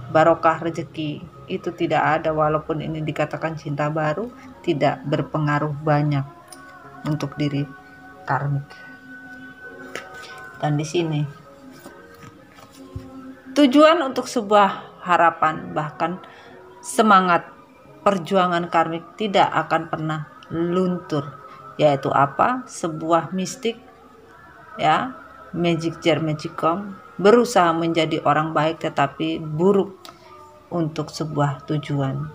Speaker 1: barokah rezeki itu tidak ada. Walaupun ini dikatakan cinta baru, tidak berpengaruh banyak untuk diri karmik. Dan di sini tujuan untuk sebuah harapan, bahkan semangat perjuangan karmik tidak akan pernah luntur, yaitu sebuah mistik, ya, magic jar magicom, berusaha menjadi orang baik tetapi buruk untuk sebuah tujuan.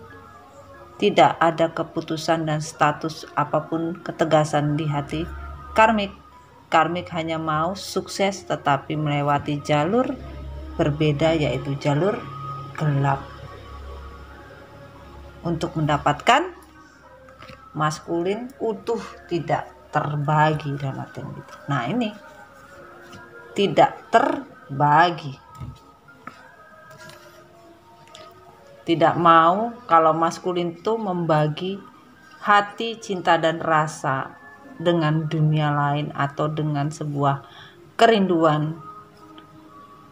Speaker 1: Tidak ada keputusan dan status apapun ketegasan di hati karmik. Karmik hanya mau sukses tetapi melewati jalur berbeda, yaitu jalur gelap, untuk mendapatkan maskulin utuh, tidak terbagi dalam artian gitu. Nah, ini tidak terbagi, tidak mau kalau maskulin itu membagi hati, cinta dan rasa dengan dunia lain atau dengan sebuah kerinduan,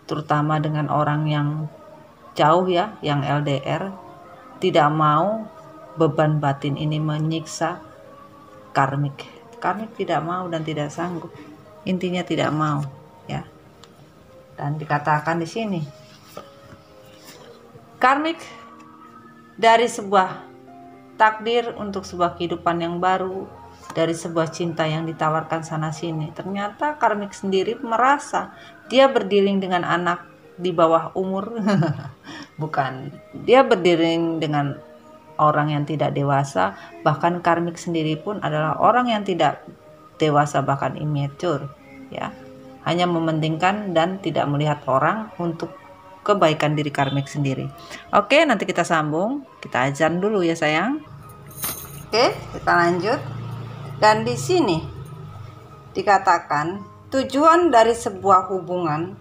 Speaker 1: terutama dengan orang yang jauh, ya, yang LDR. Tidak mau beban batin ini menyiksa karmik. Karmik tidak mau dan tidak sanggup. Intinya tidak mau, ya. Dan dikatakan di sini karmik dari sebuah takdir untuk sebuah kehidupan yang baru, dari sebuah cinta yang ditawarkan sana sini. Ternyata karmik sendiri merasa dia berdiring dengan anak di bawah umur. Bukan, dia berdiring dengan orang yang tidak dewasa. Bahkan karmik sendiri pun adalah orang yang tidak dewasa, bahkan immature, ya, hanya mementingkan dan tidak melihat orang untuk kebaikan diri karmik sendiri. Oke, nanti kita sambung, kita azan dulu ya sayang. Oke, kita lanjut. Dan di sini dikatakan tujuan dari sebuah hubungan,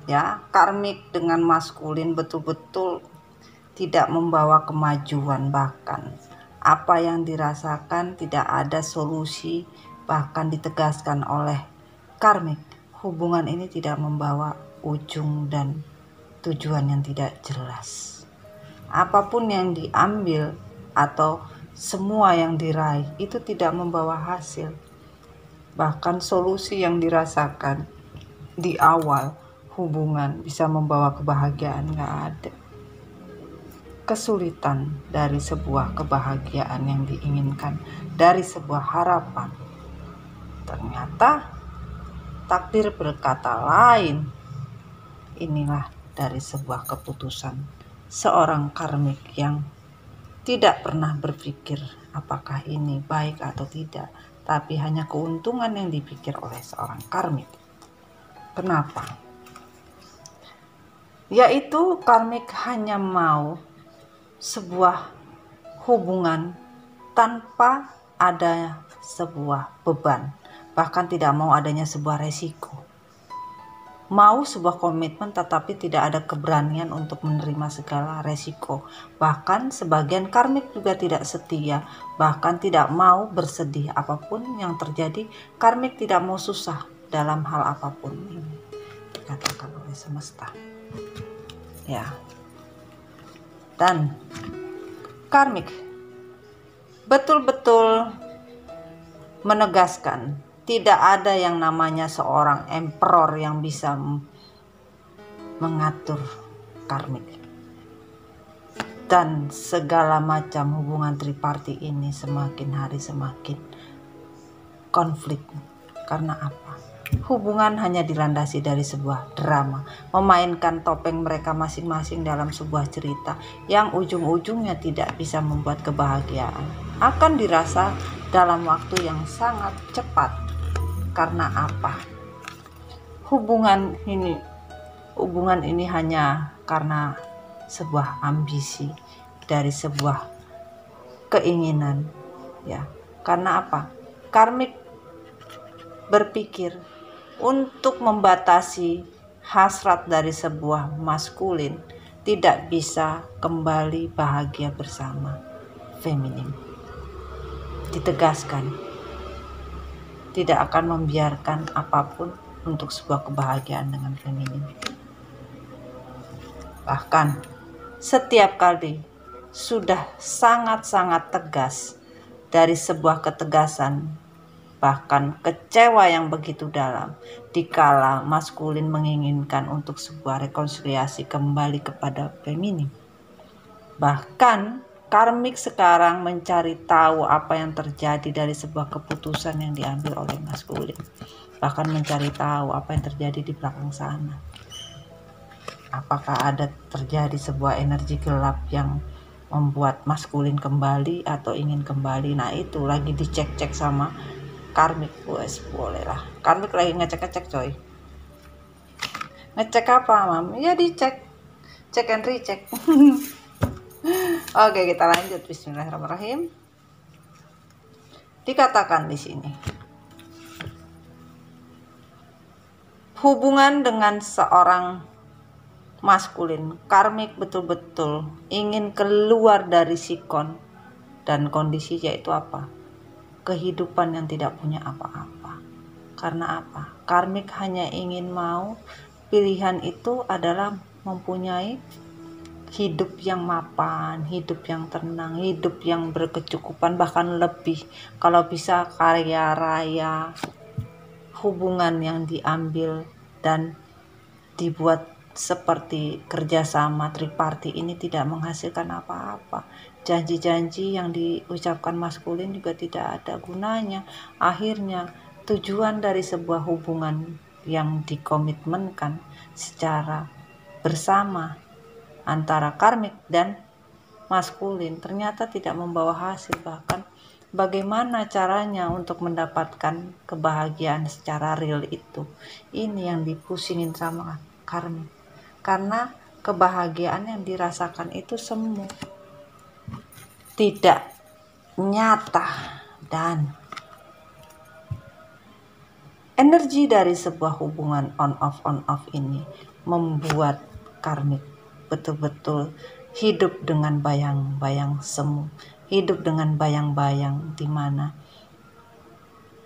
Speaker 1: ya, karmik dengan maskulin betul-betul tidak membawa kemajuan, bahkan apa yang dirasakan tidak ada solusi, bahkan ditegaskan oleh karmik, hubungan ini tidak membawa ujung dan tujuan yang tidak jelas. Apapun yang diambil atau semua yang diraih itu tidak membawa hasil. Bahkan solusi yang dirasakan di awal hubungan bisa membawa kebahagiaan nggak ada. Kesulitan dari sebuah kebahagiaan yang diinginkan, dari sebuah harapan, ternyata takdir berkata lain. Inilah dari sebuah keputusan seorang karmik yang tidak pernah berpikir apakah ini baik atau tidak, tapi hanya keuntungan yang dipikir oleh seorang karmik. Kenapa? Yaitu karmik hanya mau sebuah hubungan tanpa ada sebuah beban, bahkan tidak mau adanya sebuah resiko. Mau sebuah komitmen tetapi tidak ada keberanian untuk menerima segala resiko. Bahkan sebagian karmik juga tidak setia, bahkan tidak mau bersedih apapun yang terjadi. Karmik tidak mau susah dalam hal apapun, ini dikatakan oleh semesta. Ya. Dan karmik betul-betul menegaskan tidak ada yang namanya seorang emperor yang bisa mengatur karmik. Dan segala macam hubungan triparti ini semakin hari semakin konflik. Karena apa? Hubungan hanya dilandasi dari sebuah drama, memainkan topeng mereka masing-masing dalam sebuah cerita yang ujung-ujungnya tidak bisa membuat kebahagiaan. Akan dirasa dalam waktu yang sangat cepat. Karena apa? Hubungan ini hanya karena sebuah ambisi dari sebuah keinginan, ya. Karena apa? Karmik berpikir untuk membatasi hasrat dari sebuah maskulin tidak bisa kembali bahagia bersama feminim. Ditegaskan, tidak akan membiarkan apapun untuk sebuah kebahagiaan dengan feminim. Bahkan setiap kali sudah sangat-sangat tegas dari sebuah ketegasan, bahkan kecewa yang begitu dalam dikala maskulin menginginkan untuk sebuah rekonsiliasi kembali kepada feminim. Bahkan karmik sekarang mencari tahu apa yang terjadi dari sebuah keputusan yang diambil oleh maskulin. Bahkan mencari tahu apa yang terjadi di belakang sana. Apakah ada terjadi sebuah energi gelap yang membuat maskulin kembali atau ingin kembali. Nah itu lagi dicek-cek sama karmik. Wes boleh lah, karmik lagi ngecek-ngecek coy. Ngecek apa mam? Ya dicek, cek and recheck. Oke, kita lanjut. Bismillahirrahmanirrahim. Dikatakan di sini, hubungan dengan seorang maskulin, karmik betul-betul ingin keluar dari sikon dan kondisi, yaitu apa? Kehidupan yang tidak punya apa-apa. Karena apa? Karmik hanya ingin mau pilihan itu adalah mempunyai hidup yang mapan, hidup yang tenang, hidup yang berkecukupan, bahkan lebih. Kalau bisa kaya raya. Hubungan yang diambil dan dibuat seperti kerjasama triparti ini tidak menghasilkan apa-apa. Janji-janji yang diucapkan maskulin juga tidak ada gunanya. Akhirnya tujuan dari sebuah hubungan yang dikomitmenkan secara bersama antara karmik dan maskulin ternyata tidak membawa hasil. Bahkan bagaimana caranya untuk mendapatkan kebahagiaan secara real itu, ini yang dipusingin sama karmik. Karena kebahagiaan yang dirasakan itu semu, tidak nyata, dan energi dari sebuah hubungan on off ini membuat karmik betul-betul hidup dengan bayang-bayang semu, hidup dengan bayang-bayang di mana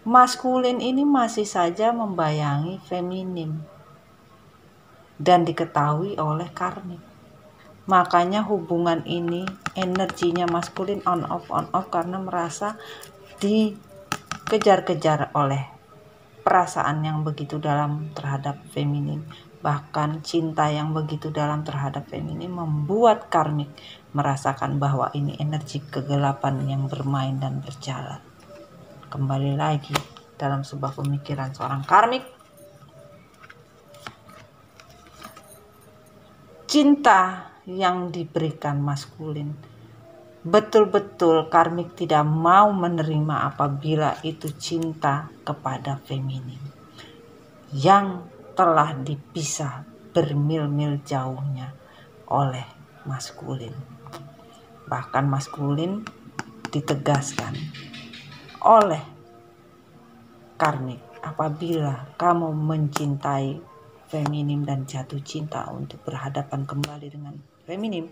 Speaker 1: maskulin ini masih saja membayangi feminim dan diketahui oleh karmik. Makanya hubungan ini energinya maskulin on off karena merasa dikejar-kejar oleh perasaan yang begitu dalam terhadap feminim. Bahkan cinta yang begitu dalam terhadap feminim membuat karmik merasakan bahwa ini energi kegelapan yang bermain dan berjalan. Kembali lagi dalam sebuah pemikiran seorang karmik, cinta yang diberikan maskulin betul-betul karmik tidak mau menerima apabila itu cinta kepada feminim yang telah dipisah bermil-mil jauhnya oleh maskulin. Bahkan maskulin ditegaskan oleh karmik, apabila kamu mencintai feminim dan jatuh cinta untuk berhadapan kembali dengan feminim,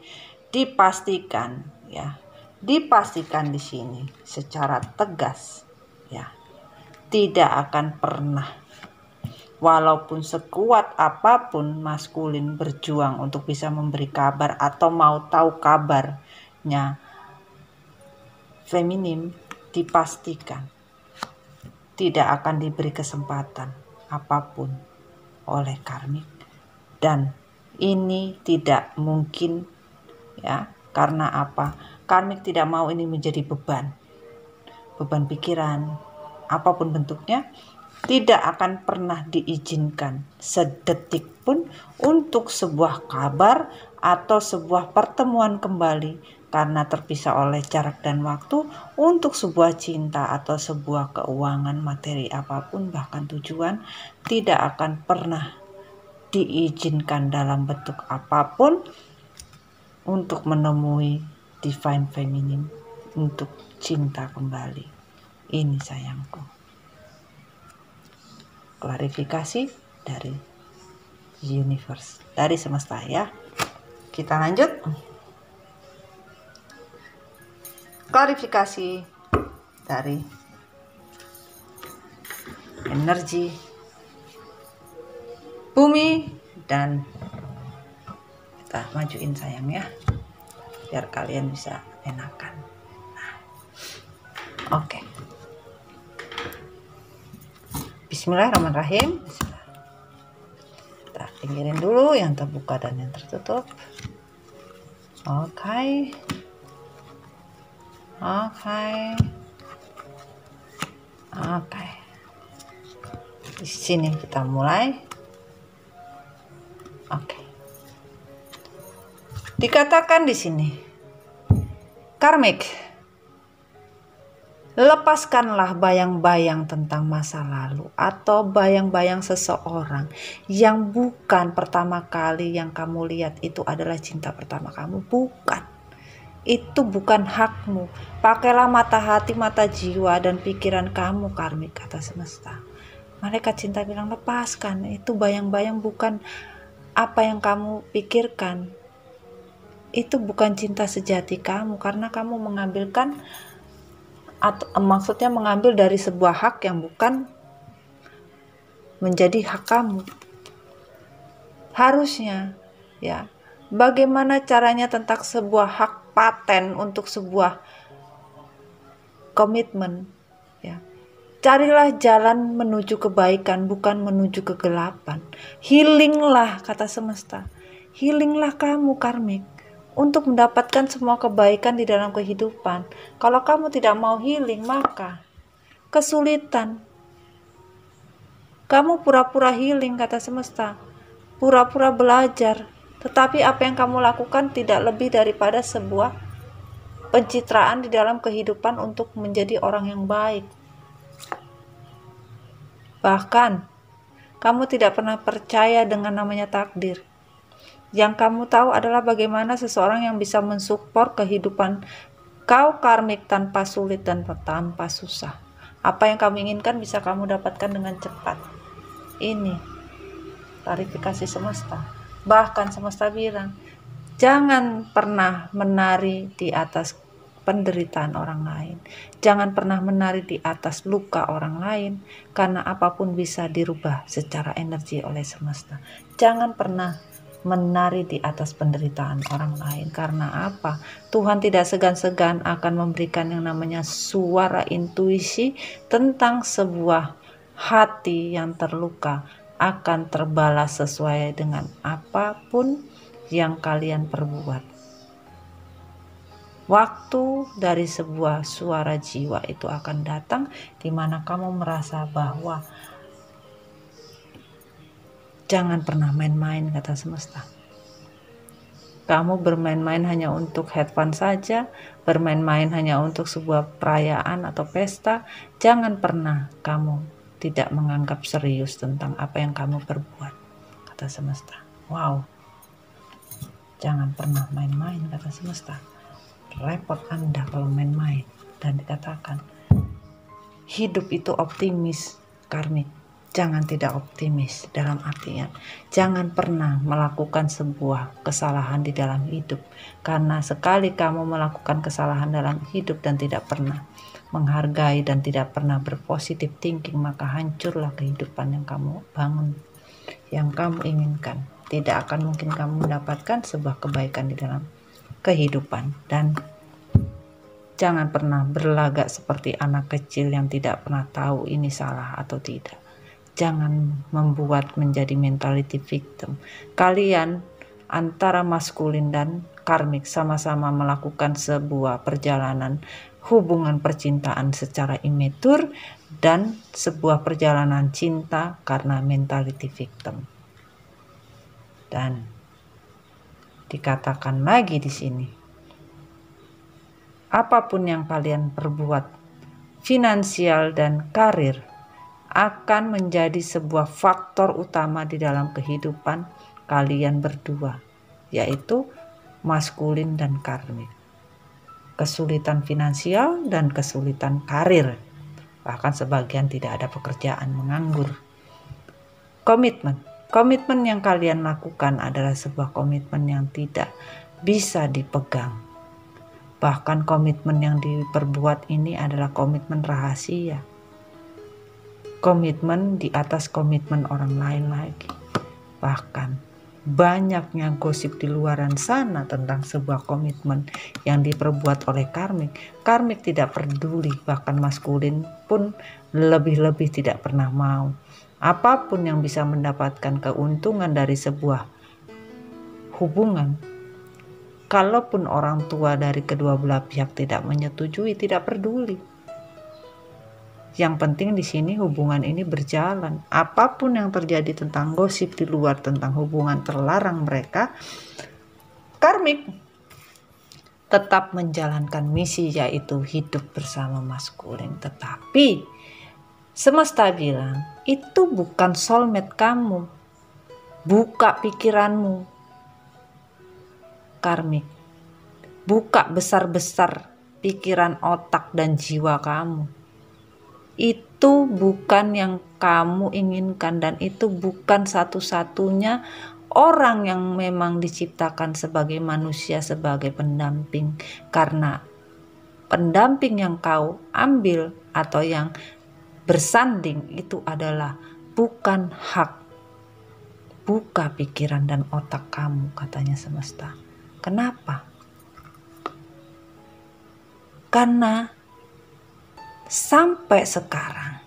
Speaker 1: dipastikan di sini secara tegas tidak akan pernah, walaupun sekuat apapun maskulin berjuang untuk bisa memberi kabar atau mau tahu kabarnya feminim, dipastikan tidak akan diberi kesempatan apapun oleh karmik. Dan ini tidak mungkin karena apa? Karmik tidak mau ini menjadi beban pikiran apapun bentuknya. Tidak akan pernah diizinkan sedetik pun untuk sebuah kabar atau sebuah pertemuan kembali karena terpisah oleh jarak dan waktu, untuk sebuah cinta atau sebuah keuangan materi apapun, bahkan tujuan, tidak akan pernah diizinkan dalam bentuk apapun untuk menemui divine feminine, untuk cinta kembali. Ini sayangku. Klarifikasi dari universe, dari semesta ya. Kita lanjut. Klarifikasi dari energi bumi, dan kita majuin sayang ya, biar kalian bisa enakan. Oke. Bismillahirrahmanirrahim. Kita pinggirin dulu yang terbuka dan yang tertutup. Oke. Di sini kita mulai. Oke. Dikatakan di sini, karmik, lepaskanlah bayang-bayang tentang masa lalu atau bayang-bayang seseorang yang bukan pertama kali yang kamu lihat itu adalah cinta pertama kamu. Bukan. Itu bukan hakmu. Pakailah mata hati, mata jiwa dan pikiran kamu, karmik, kata semesta. Malaikat cinta bilang, lepaskan. Itu bayang-bayang bukan apa yang kamu pikirkan. Itu bukan cinta sejati kamu, karena kamu mengambilkan, atau maksudnya mengambil dari sebuah hak yang bukan menjadi hak kamu. Harusnya bagaimana caranya tentang sebuah hak paten untuk sebuah komitmen carilah jalan menuju kebaikan, bukan menuju kegelapan. Healinglah, kata semesta, healinglah kamu, karmik, untuk mendapatkan semua kebaikan di dalam kehidupan. Kalau kamu tidak mau healing, maka kesulitan. Kamu pura-pura healing, kata semesta, pura-pura belajar, tetapi apa yang kamu lakukan tidak lebih daripada sebuah pencitraan di dalam kehidupan untuk menjadi orang yang baik. Bahkan kamu tidak pernah percaya dengan namanya takdir. Yang kamu tahu adalah bagaimana seseorang yang bisa mensupport kehidupan kau, karmik, tanpa sulit dan tanpa susah. Apa yang kamu inginkan bisa kamu dapatkan dengan cepat. Ini klarifikasi semesta. Bahkan semesta bilang, jangan pernah menari di atas penderitaan orang lain. Jangan pernah menari di atas luka orang lain, karena apapun bisa dirubah secara energi oleh semesta. Jangan pernah menari di atas penderitaan orang lain, karena apa? Tuhan tidak segan-segan akan memberikan yang namanya suara intuisi tentang sebuah hati yang terluka akan terbalas sesuai dengan apapun yang kalian perbuat. Waktu dari sebuah suara jiwa itu akan datang di mana kamu merasa bahwa jangan pernah main-main, kata semesta. Kamu bermain-main hanya untuk have fun saja, bermain-main hanya untuk sebuah perayaan atau pesta. Jangan pernah kamu tidak menganggap serius tentang apa yang kamu perbuat, kata semesta. Wow, jangan pernah main-main, kata semesta. Repot Anda kalau main-main. Dan dikatakan hidup itu optimis, karmik. Jangan tidak optimis, dalam artian jangan pernah melakukan sebuah kesalahan di dalam hidup, karena sekali kamu melakukan kesalahan dalam hidup dan tidak pernah menghargai dan tidak pernah berpositif thinking, maka hancurlah kehidupan yang kamu bangun, yang kamu inginkan. Tidak akan mungkin kamu mendapatkan sebuah kebaikan di dalam kehidupan. Dan jangan pernah berlagak seperti anak kecil yang tidak pernah tahu ini salah atau tidak. Jangan membuat menjadi mentality victim. Kalian antara maskulin dan karmik sama-sama melakukan sebuah perjalanan hubungan percintaan secara immature dan sebuah perjalanan cinta karena mentality victim. Dan dikatakan lagi di sini, apapun yang kalian perbuat, finansial dan karir akan menjadi sebuah faktor utama di dalam kehidupan kalian berdua, yaitu maskulin dan karmik. Kesulitan finansial dan kesulitan karir, bahkan sebagian tidak ada pekerjaan, menganggur. Komitmen yang kalian lakukan adalah sebuah komitmen yang tidak bisa dipegang. Bahkan komitmen yang diperbuat ini adalah komitmen rahasia. Komitmen di atas komitmen orang lain lagi. Bahkan banyaknya gosip di luaran sana tentang sebuah komitmen yang diperbuat oleh karmik. Karmik tidak peduli, bahkan maskulin pun lebih-lebih tidak pernah mau. Apapun yang bisa mendapatkan keuntungan dari sebuah hubungan, kalaupun orang tua dari kedua belah pihak tidak menyetujui, tidak peduli. Yang penting di sini hubungan ini berjalan. Apapun yang terjadi tentang gosip di luar tentang hubungan terlarang mereka, karmik tetap menjalankan misi, yaitu hidup bersama maskulin. Tetapi semesta bilang itu bukan soulmate kamu. Buka pikiranmu, karmik. Buka besar-besar pikiran, otak, dan jiwa kamu. Itu bukan yang kamu inginkan, dan itu bukan satu-satunya orang yang memang diciptakan sebagai manusia, sebagai pendamping. Karena pendamping yang kau ambil atau yang bersanding itu adalah bukan hak. Buka pikiran dan otak kamu, katanya semesta. Kenapa? Karena sampai sekarang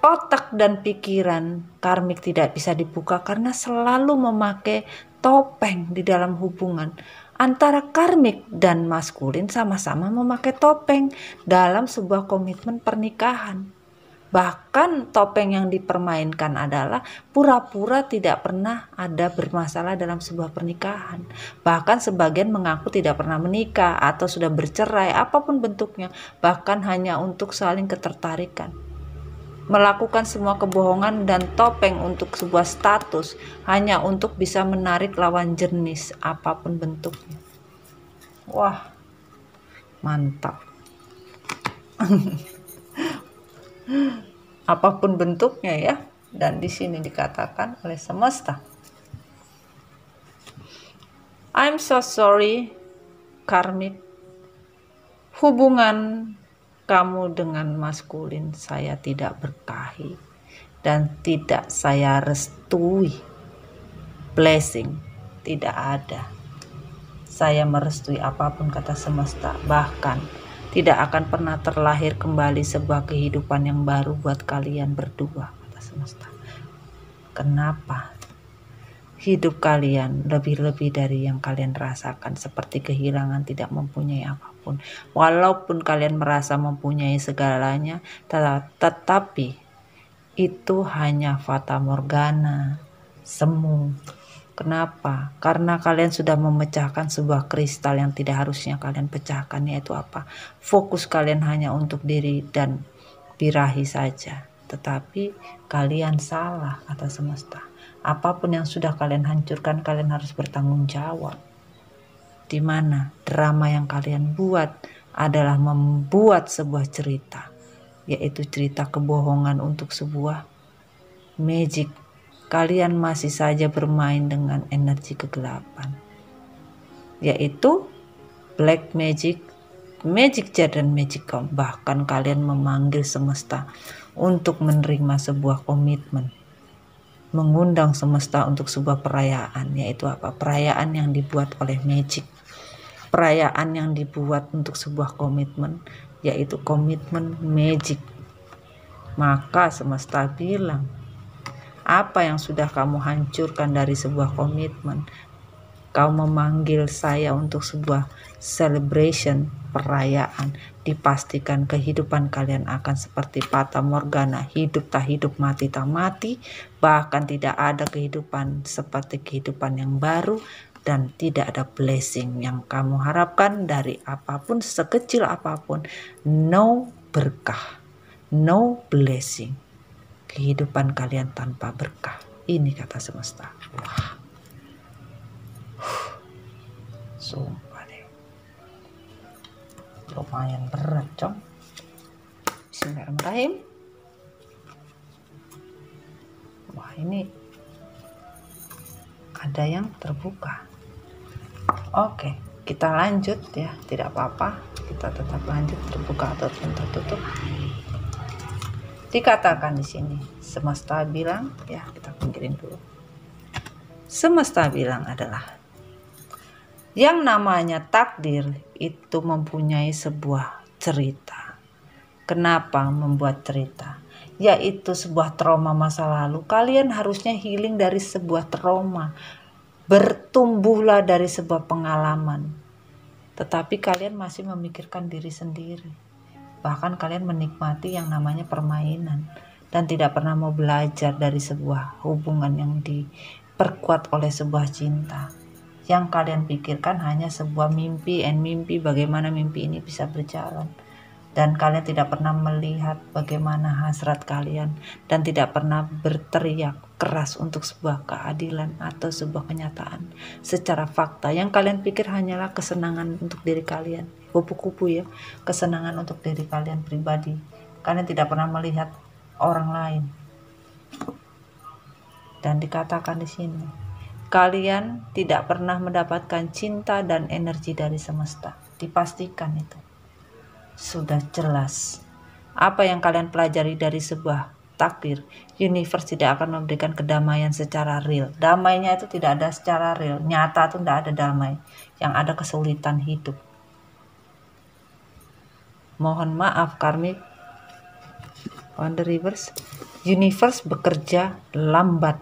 Speaker 1: otak dan pikiran karmik tidak bisa dibuka karena selalu memakai topeng di dalam hubungan. Antara karmik dan maskulin sama-sama memakai topeng dalam sebuah komitmen pernikahan. Bahkan topeng yang dipermainkan adalah pura-pura tidak pernah ada bermasalah dalam sebuah pernikahan. Bahkan sebagian mengaku tidak pernah menikah atau sudah bercerai, apapun bentuknya, bahkan hanya untuk saling ketertarikan. Melakukan semua kebohongan dan topeng untuk sebuah status hanya untuk bisa menarik lawan jenis apapun bentuknya. Wah, mantap. Apapun bentuknya ya. Dan di sini dikatakan oleh semesta, I'm so sorry, karmik, hubungan kamu dengan maskulin saya tidak berkahi dan tidak saya restui. Blessing tidak ada. Saya merestui apapun kata semesta, bahkan tidak akan pernah terlahir kembali sebuah kehidupan yang baru buat kalian berdua, kata semesta. Kenapa? Hidup kalian lebih-lebih dari yang kalian rasakan, seperti kehilangan, tidak mempunyai apapun. Walaupun kalian merasa mempunyai segalanya, tetapi itu hanya fata morgana, semu. Kenapa? Karena kalian sudah memecahkan sebuah kristal yang tidak harusnya kalian pecahkan, yaitu apa? Fokus kalian hanya untuk diri dan birahi saja. Tetapi kalian salah, kata semesta. Apapun yang sudah kalian hancurkan, kalian harus bertanggung jawab. Di mana drama yang kalian buat adalah membuat sebuah cerita, yaitu cerita kebohongan untuk sebuah magic. Kalian masih saja bermain dengan energi kegelapan, yaitu black magic, magic jar dan magic comb. Bahkan kalian memanggil semesta untuk menerima sebuah komitmen, mengundang semesta untuk sebuah perayaan, yaitu apa? Perayaan yang dibuat oleh magic, perayaan yang dibuat untuk sebuah komitmen, yaitu komitmen magic. Maka semesta bilang, apa yang sudah kamu hancurkan dari sebuah komitmen, kau memanggil saya untuk sebuah celebration, perayaan. Dipastikan kehidupan kalian akan seperti fata morgana, hidup tak hidup, mati tak mati. Bahkan tidak ada kehidupan seperti kehidupan yang baru, dan tidak ada blessing yang kamu harapkan dari apapun, sekecil apapun. No berkah, no blessing. Kehidupan kalian tanpa berkah. Ini kata semesta. Wah, sumpah deh, lumayan berat, Cong. Bismillahirrahmanirrahim. Wah, ini ada yang terbuka. Oke, kita lanjut ya, tidak apa-apa, kita tetap lanjut, terbuka ataupun tertutup. Dikatakan di sini, semesta bilang, ya kita pinggirin dulu. Semesta bilang adalah, yang namanya takdir itu mempunyai sebuah cerita. Kenapa membuat cerita? Yaitu sebuah trauma masa lalu. Kalian harusnya healing dari sebuah trauma. Bertumbuhlah dari sebuah pengalaman. Tetapi kalian masih memikirkan diri sendiri. Bahkan kalian menikmati yang namanya permainan. Dan tidak pernah mau belajar dari sebuah hubungan yang diperkuat oleh sebuah cinta. Yang kalian pikirkan hanya sebuah mimpi, bagaimana mimpi ini bisa berjalan. Dan kalian tidak pernah melihat bagaimana hasrat kalian, dan tidak pernah berteriak keras untuk sebuah keadilan atau sebuah kenyataan secara fakta. Yang kalian pikir hanyalah kesenangan untuk diri kalian, kupu-kupu ya, kesenangan untuk diri kalian pribadi. Kalian tidak pernah melihat orang lain. Dan dikatakan di sini, kalian tidak pernah mendapatkan cinta dan energi dari semesta. Dipastikan itu. Sudah jelas. Apa yang kalian pelajari dari sebuah takdir, universe tidak akan memberikan kedamaian secara real. Damainya itu tidak ada secara real. Nyata itu tidak ada damai. Yang ada kesulitan hidup. Mohon maaf karmik. On the reverse, universe bekerja lambat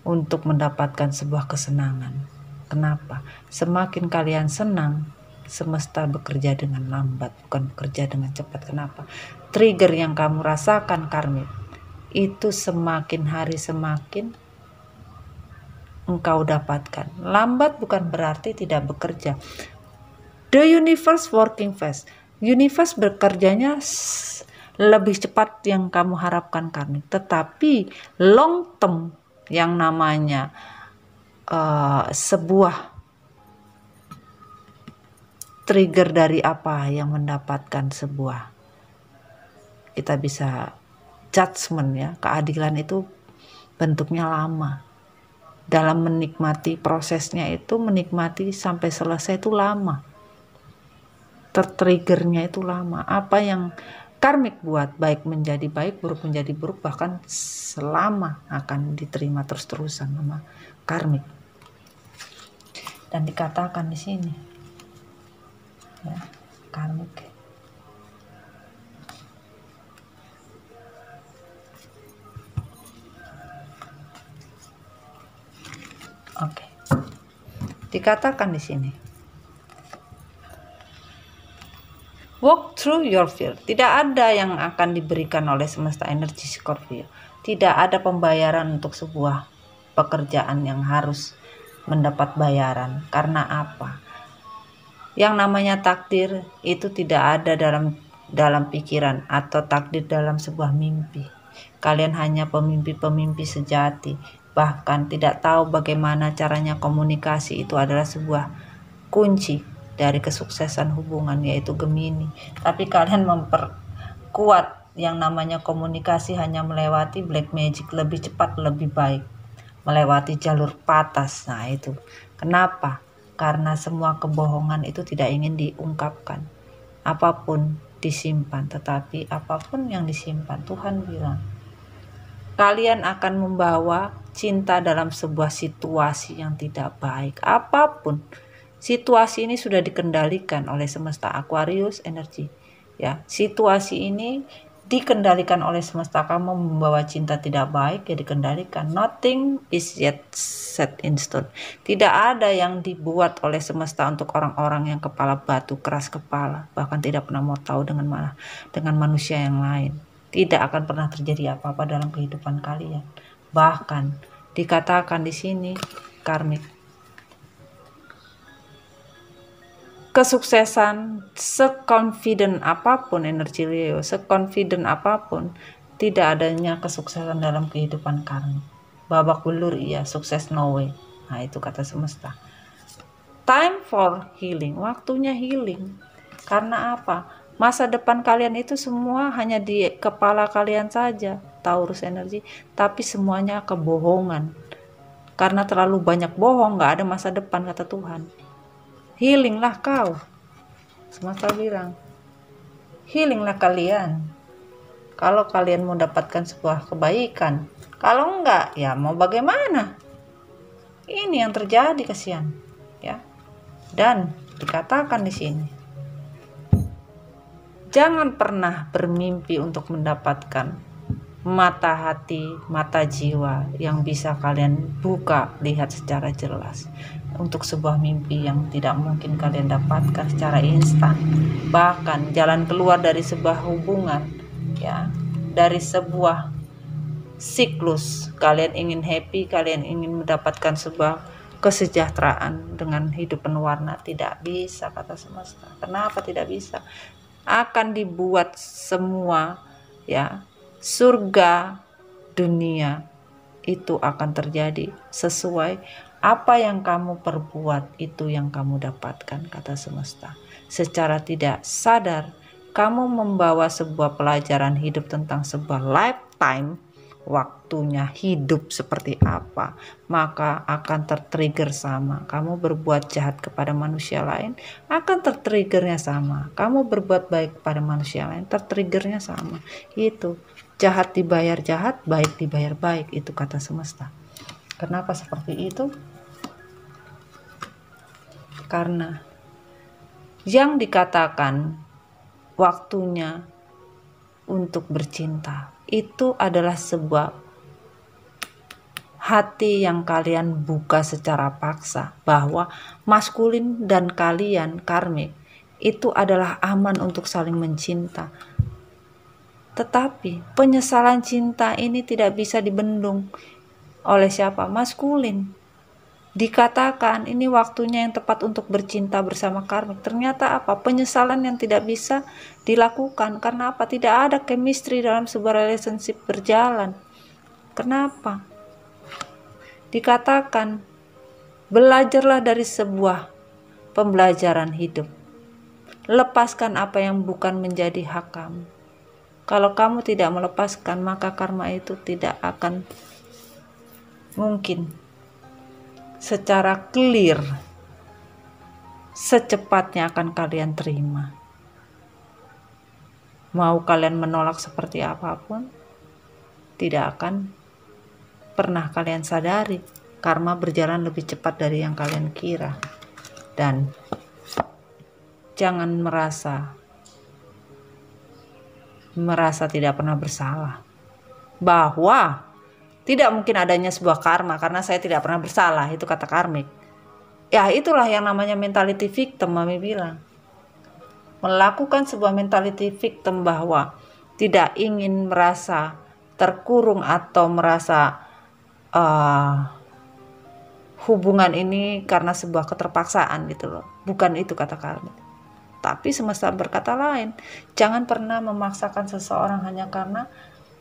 Speaker 1: untuk mendapatkan sebuah kesenangan. Kenapa? Semakin kalian senang, semesta bekerja dengan lambat, bukan bekerja dengan cepat. Kenapa? Trigger yang kamu rasakan karmik itu semakin hari semakin engkau dapatkan. Lambat bukan berarti tidak bekerja. The universe working fast. Universe bekerjanya lebih cepat yang kamu harapkan karmik. Tetapi long term yang namanya sebuah trigger dari apa yang mendapatkan sebuah, kita bisa judgment ya, keadilan itu bentuknya lama. Dalam menikmati prosesnya itu, menikmati sampai selesai itu lama. tertriggernya itu lama. Apa yang karmik buat baik menjadi baik, buruk menjadi buruk, bahkan selama akan diterima terus-terusan sama karmik. Dan dikatakan di sini ya, karmik. Oke. Dikatakan di sini, walk through your field. Tidak ada yang akan diberikan oleh semesta energi Scorpio. Tidak ada pembayaran untuk sebuah pekerjaan yang harus mendapat bayaran. Karena apa? Yang namanya takdir itu tidak ada dalam pikiran atau takdir dalam sebuah mimpi. Kalian hanya pemimpi-pemimpi sejati. Bahkan tidak tahu bagaimana caranya komunikasi. Itu adalah sebuah kunci dari kesuksesan hubungan, yaitu Gemini. Tapi kalian memperkuat yang namanya komunikasi hanya melewati black magic, lebih cepat, lebih baik, melewati jalur patas. Nah itu kenapa? Karena semua kebohongan itu tidak ingin diungkapkan. Apapun disimpan, tetapi apapun yang disimpan, Tuhan bilang kalian akan membawa cinta dalam sebuah situasi yang tidak baik. Apapun situasi ini sudah dikendalikan oleh semesta Aquarius energi. Ya, situasi ini dikendalikan oleh semesta. Kamu membawa cinta tidak baik, ya dikendalikan. Nothing is yet set in stone. Tidak ada yang dibuat oleh semesta untuk orang-orang yang kepala batu, keras kepala, bahkan tidak pernah mau tahu dengan manusia yang lain. Tidak akan pernah terjadi apa-apa dalam kehidupan kalian. Bahkan dikatakan di sini karmik, kesuksesan seconfident apapun energi Leo, seconfident apapun, tidak adanya kesuksesan dalam kehidupan karmik. Babak belur iya, sukses no way. Nah itu kata semesta. Time for healing, waktunya healing. Karena apa? Masa depan kalian itu semua hanya di kepala kalian saja, Taurus energi, tapi semuanya kebohongan. Karena terlalu banyak bohong, gak ada masa depan, kata Tuhan. Healinglah kau. Semesta bilang, healinglah kalian. Kalau kalian mau dapatkan sebuah kebaikan, kalau enggak, ya mau bagaimana? Ini yang terjadi, kasihan, ya. Dan dikatakan di sini, jangan pernah bermimpi untuk mendapatkan mata hati, mata jiwa yang bisa kalian buka, lihat secara jelas. Untuk sebuah mimpi yang tidak mungkin kalian dapatkan secara instan. Bahkan jalan keluar dari sebuah hubungan, ya, dari sebuah siklus. Kalian ingin happy, kalian ingin mendapatkan sebuah kesejahteraan dengan hidup penuh warna, tidak bisa, kata semesta. Kenapa tidak bisa? Akan dibuat semua, ya, surga dunia itu akan terjadi sesuai apa yang kamu perbuat, itu yang kamu dapatkan, kata semesta. Secara tidak sadar kamu membawa sebuah pelajaran hidup tentang sebuah lifetime, waktunya hidup seperti apa, maka akan tertrigger sama. Kamu berbuat jahat kepada manusia lain, akan tertriggernya sama. Kamu berbuat baik kepada manusia lain, tertriggernya sama. Itu jahat dibayar jahat, baik dibayar baik, itu kata semesta. Kenapa seperti itu? Karena yang dikatakan waktunya untuk bercinta itu adalah sebuah hati yang kalian buka secara paksa, bahwa maskulin dan kalian karmik itu adalah aman untuk saling mencinta. Tetapi penyesalan cinta ini tidak bisa dibendung oleh siapa? Maskulin. Dikatakan ini waktunya yang tepat untuk bercinta bersama karmik. Ternyata apa? Penyesalan yang tidak bisa dilakukan. Karena apa? Tidak ada chemistry dalam sebuah relationship berjalan. Kenapa? Dikatakan belajarlah dari sebuah pembelajaran hidup. Lepaskan apa yang bukan menjadi hak kamu. Kalau kamu tidak melepaskan, maka karma itu tidak akan mungkin secara clear secepatnya akan kalian terima. Mau kalian menolak seperti apapun, tidak akan pernah kalian sadari karma berjalan lebih cepat dari yang kalian kira. Dan jangan merasa tidak pernah bersalah, bahwa tidak mungkin adanya sebuah karma karena saya tidak pernah bersalah, itu kata karmik. Ya itulah yang namanya mentality victim. Mami bilang melakukan sebuah mentality victim bahwa tidak ingin merasa terkurung atau merasa hubungan ini karena sebuah keterpaksaan gitu loh. Bukan itu kata karmik. Tapi semesta berkata lain. Jangan pernah memaksakan seseorang hanya karena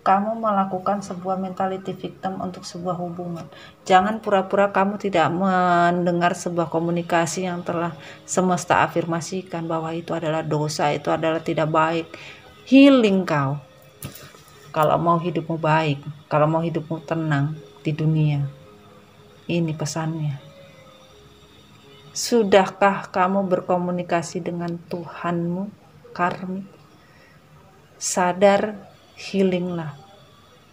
Speaker 1: kamu melakukan sebuah mentality victim untuk sebuah hubungan. Jangan pura-pura kamu tidak mendengar sebuah komunikasi yang telah semesta afirmasikan bahwa itu adalah dosa, itu adalah tidak baik. Healing kau. Kalau mau hidupmu baik, kalau mau hidupmu tenang di dunia. Ini pesannya. Sudahkah kamu berkomunikasi dengan Tuhanmu, karmik? Sadar, healinglah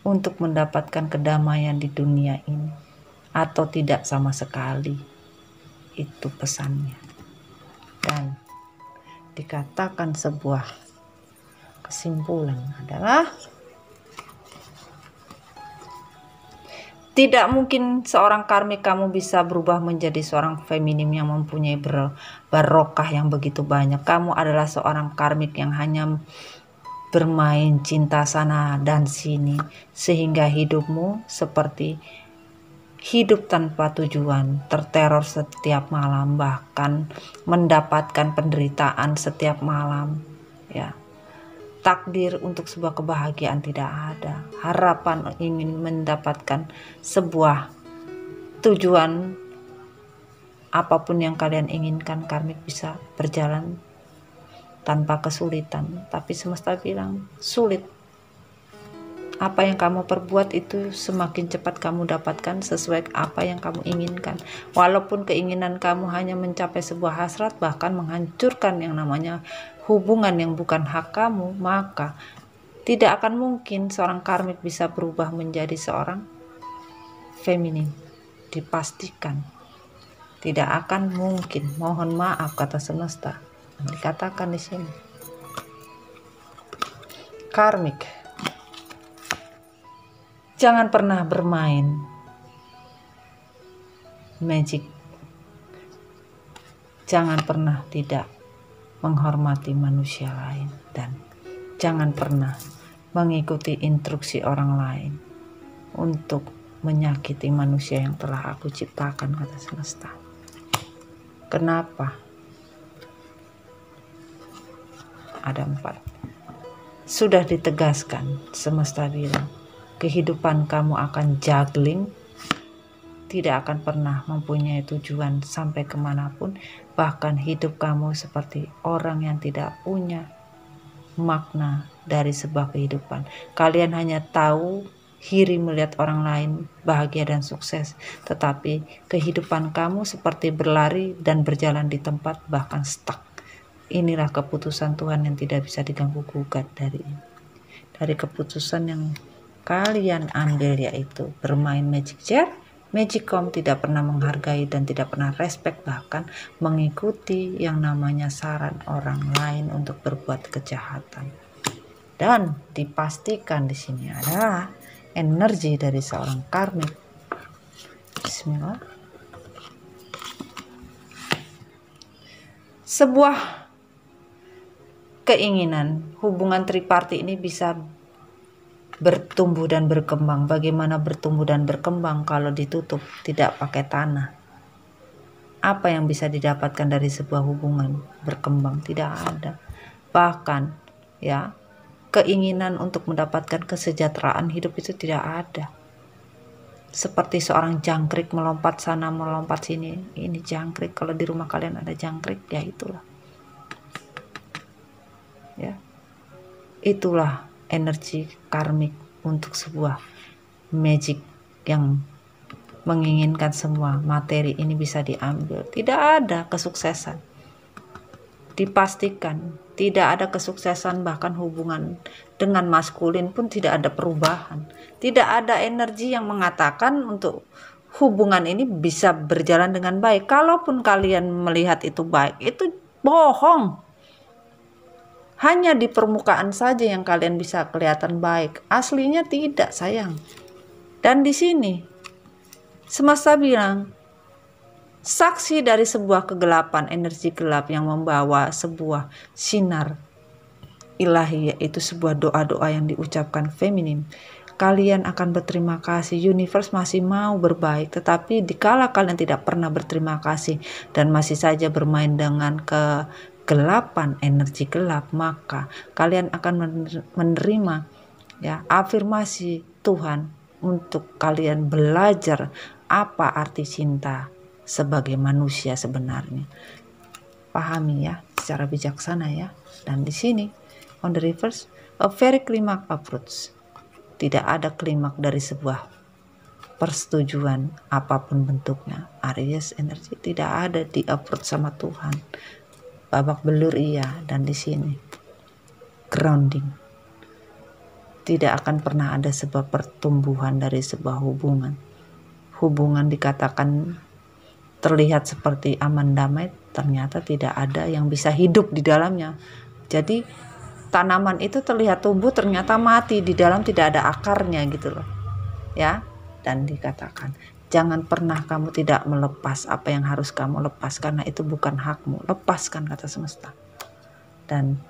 Speaker 1: untuk mendapatkan kedamaian di dunia ini, atau tidak sama sekali. Itu pesannya. Dan dikatakan sebuah kesimpulan adalah tidak mungkin seorang karmik kamu bisa berubah menjadi seorang feminim yang mempunyai barokah yang begitu banyak. Kamu adalah seorang karmik yang hanya bermain cinta sana dan sini, sehingga hidupmu seperti hidup tanpa tujuan, terteror setiap malam, bahkan mendapatkan penderitaan setiap malam. Ya, takdir untuk sebuah kebahagiaan tidak ada. Harapan ingin mendapatkan sebuah tujuan, apapun yang kalian inginkan, karmik bisa berjalan tanpa kesulitan. Tapi semesta bilang sulit. Apa yang kamu perbuat itu semakin cepat kamu dapatkan sesuai apa yang kamu inginkan. Walaupun keinginan kamu hanya mencapai sebuah hasrat, bahkan menghancurkan yang namanya hubungan yang bukan hak kamu, maka tidak akan mungkin seorang karmik bisa berubah menjadi seorang feminim. Dipastikan tidak akan mungkin. Mohon maaf kata semesta. Dikatakan di sini. Karmik, jangan pernah bermain magic. Jangan pernah tidak menghormati manusia lain, dan jangan pernah mengikuti instruksi orang lain untuk menyakiti manusia yang telah aku ciptakan, kata semesta. Kenapa? Ada 4. Sudah ditegaskan, semesta bilang kehidupan kamu akan juggling, tidak akan pernah mempunyai tujuan sampai kemanapun. Bahkan hidup kamu seperti orang yang tidak punya makna dari sebuah kehidupan. Kalian hanya tahu iri melihat orang lain bahagia dan sukses, tetapi kehidupan kamu seperti berlari dan berjalan di tempat, bahkan stuck. Inilah keputusan Tuhan yang tidak bisa diganggu gugat dari keputusan yang kalian ambil, yaitu bermain magic chair. Magicom tidak pernah menghargai dan tidak pernah respect, bahkan mengikuti yang namanya saran orang lain untuk berbuat kejahatan. Dan dipastikan di sini adalah energi dari seorang karmik. Bismillah. Sebuah keinginan hubungan triparti ini bisa bertumbuh dan berkembang. Bagaimana bertumbuh dan berkembang kalau ditutup, tidak pakai tanah? Apa yang bisa didapatkan dari sebuah hubungan berkembang? Tidak ada. Bahkan ya, keinginan untuk mendapatkan kesejahteraan hidup itu tidak ada. Seperti seorang jangkrik melompat sana melompat sini. Ini jangkrik. Kalau di rumah kalian ada jangkrik, ya itulah. Ya, itulah energi karmik untuk sebuah magic yang menginginkan semua materi ini bisa diambil. Tidak ada kesuksesan dipastikan tidak ada kesuksesan, bahkan hubungan dengan maskulin pun tidak ada perubahan. Tidak ada energi yang mengatakan untuk hubungan ini bisa berjalan dengan baik. Kalaupun kalian melihat itu baik, itu bohong. Hanya di permukaan saja yang kalian bisa kelihatan baik. Aslinya tidak, sayang. Dan di sini semesta bilang, saksi dari sebuah kegelapan, energi gelap yang membawa sebuah sinar ilahi, yaitu sebuah doa-doa yang diucapkan feminim. Kalian akan berterima kasih, universe masih mau berbaik, tetapi dikala kalian tidak pernah berterima kasih dan masih saja bermain dengan kegelapan, energi gelap, maka kalian akan menerima ya afirmasi Tuhan untuk kalian belajar apa arti cinta sebagai manusia sebenarnya. Pahami ya secara bijaksana ya. Dan di sini on the reverse, a very climax approach. Tidak ada klimak dari sebuah persetujuan apapun bentuknya. Aries energi tidak ada di approach sama Tuhan. Babak belur iya, dan di sini grounding. Tidak akan pernah ada sebuah pertumbuhan dari sebuah hubungan. Hubungan dikatakan terlihat seperti aman damai, ternyata tidak ada yang bisa hidup di dalamnya. Jadi tanaman itu terlihat tumbuh, ternyata mati, di dalam tidak ada akarnya gitu loh ya. Dan dikatakan jangan pernah kamu tidak melepas apa yang harus kamu lepas, karena itu bukan hakmu. Lepaskan, kata semesta. Dan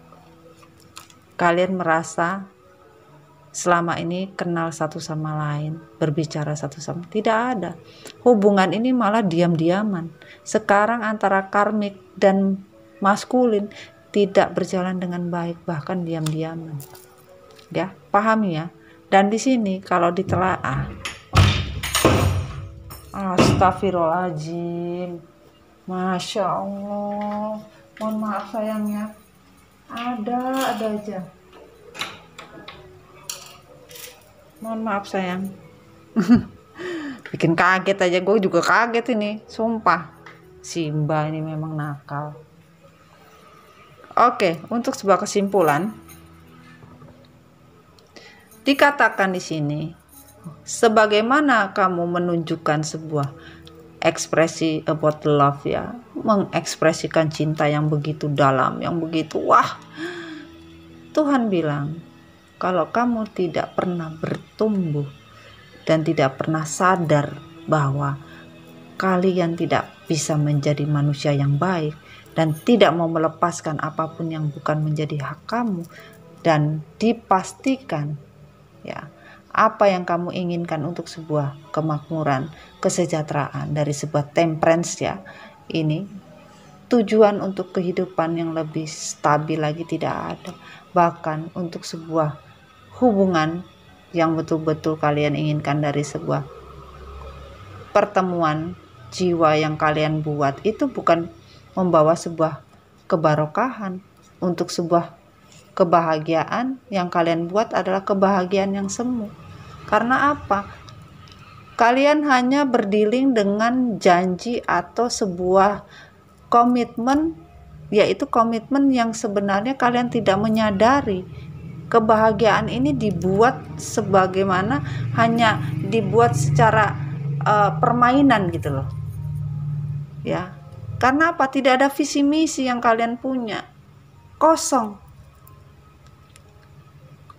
Speaker 1: kalian merasa selama ini kenal satu sama lain, berbicara satu sama, tidak ada. Hubungan ini malah diam-diaman. Sekarang antara karmik dan maskulin tidak berjalan dengan baik, bahkan diam-diaman. Ya, pahami ya. Dan di sini kalau ditelaah, astagfirullahaladzim, Masya Allah, mohon maaf sayangnya, ada aja. Mohon maaf sayang. Bikin kaget aja, gue juga kaget ini, sumpah. Simba ini memang nakal. Oke, untuk sebuah kesimpulan, dikatakan di sini, sebagaimana kamu menunjukkan sebuah ekspresi about love ya, mengekspresikan cinta yang begitu dalam, yang begitu wah. Tuhan bilang, kalau kamu tidak pernah bertumbuh dan tidak pernah sadar bahwa kalian tidak bisa menjadi manusia yang baik dan tidak mau melepaskan apapun yang bukan menjadi hak kamu, dan dipastikan ya apa yang kamu inginkan untuk sebuah kemakmuran, kesejahteraan dari sebuah temperance ya, ini tujuan untuk kehidupan yang lebih stabil lagi tidak ada. Bahkan untuk sebuah hubungan yang betul-betul kalian inginkan dari sebuah pertemuan jiwa yang kalian buat, itu bukan membawa sebuah kebarokahan. Untuk sebuah kebahagiaan yang kalian buat adalah kebahagiaan yang semu. Karena apa? Kalian hanya berdealing dengan janji atau sebuah komitmen, yaitu komitmen yang sebenarnya kalian tidak menyadari. Kebahagiaan ini dibuat sebagaimana hanya dibuat secara permainan gitu loh ya. Karena apa? Tidak ada visi misi yang kalian punya, kosong.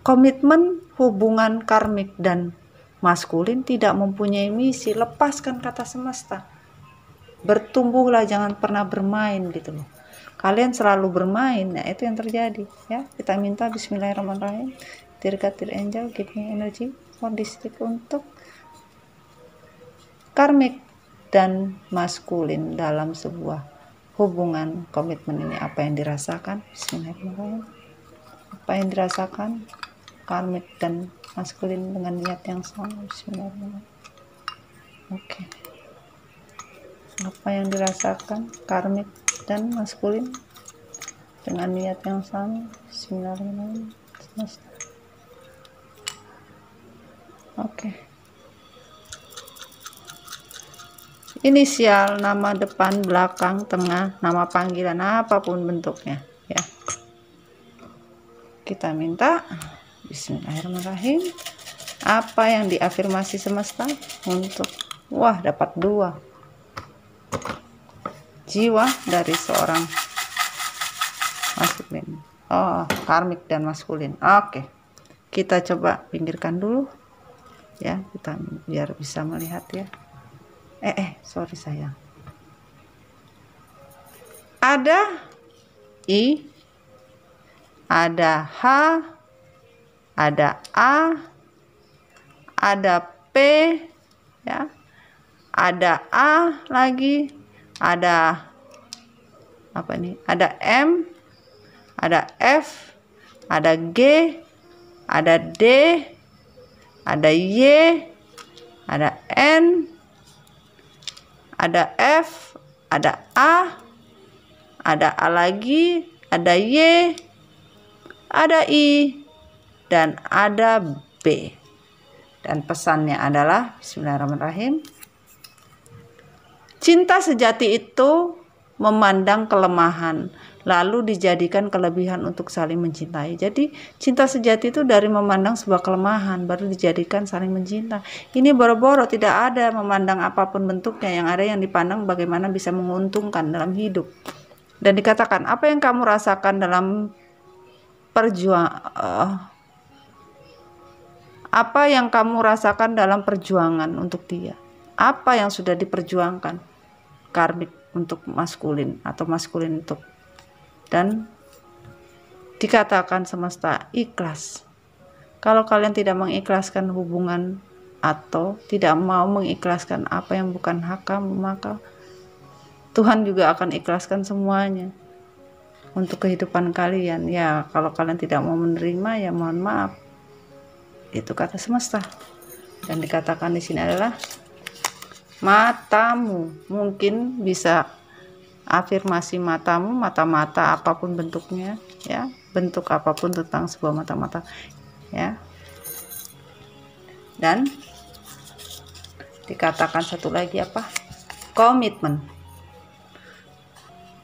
Speaker 1: Komitmen hubungan karmik dan maskulin tidak mempunyai misi. Lepaskan, kata semesta. Bertumbuhlah, jangan pernah bermain gitu loh. Kalian selalu bermain, nah itu yang terjadi ya. Kita minta bismillahirrahmanirrahim, Tirgatil angel give me energy for district untuk karmik dan maskulin dalam sebuah hubungan komitmen ini. Apa yang dirasakan? Bismillahirrahmanirrahim. Apa yang dirasakan karmik dan maskulin dengan niat yang sama? Bismillahirrahmanirrahim. Oke. Apa yang dirasakan karmik dan maskulin dengan niat yang sama? Bismillahirrahmanirrahim. Oke. inisial, nama depan, belakang, tengah, nama panggilan, apapun bentuknya ya. Kita minta bismillahirrahmanirrahim, apa yang diafirmasi semesta untuk, wah, dapat 2 jiwa dari seorang maskulin. Oh, karmik dan maskulin. Oke, kita coba pinggirkan dulu ya, kita biar bisa melihat ya. Sorry sayang, ada I, ada H, ada A, ada P ya, ada A lagi, ada apa nih, ada M, ada F, ada G, ada D, ada Y, ada N, ada F, ada A, ada A lagi, ada Y, ada I, dan ada B. Dan pesannya adalah bismillahirrahmanirrahim, cinta sejati itu memandang kelemahan lalu dijadikan kelebihan untuk saling mencintai. Jadi cinta sejati itu dari memandang sebuah kelemahan baru dijadikan saling mencinta. Ini boro-boro tidak ada memandang apapun bentuknya, yang ada yang dipandang bagaimana bisa menguntungkan dalam hidup. Dan dikatakan, apa yang kamu rasakan dalam apa yang kamu rasakan dalam perjuangan untuk dia? Apa yang sudah diperjuangkan karmik untuk maskulin atau maskulin untuk, dan dikatakan semesta ikhlas. Kalau kalian tidak mengikhlaskan hubungan atau tidak mau mengikhlaskan apa yang bukan hak kamu, maka Tuhan juga akan ikhlaskan semuanya untuk kehidupan kalian. Ya, kalau kalian tidak mau menerima, ya mohon maaf. Itu kata semesta. Dan dikatakan di sini adalah matamu, mungkin bisa afirmasi matamu, mata-mata apapun bentuknya ya, bentuk apapun tentang sebuah mata-mata ya. Dan dikatakan satu lagi apa? Komitmen.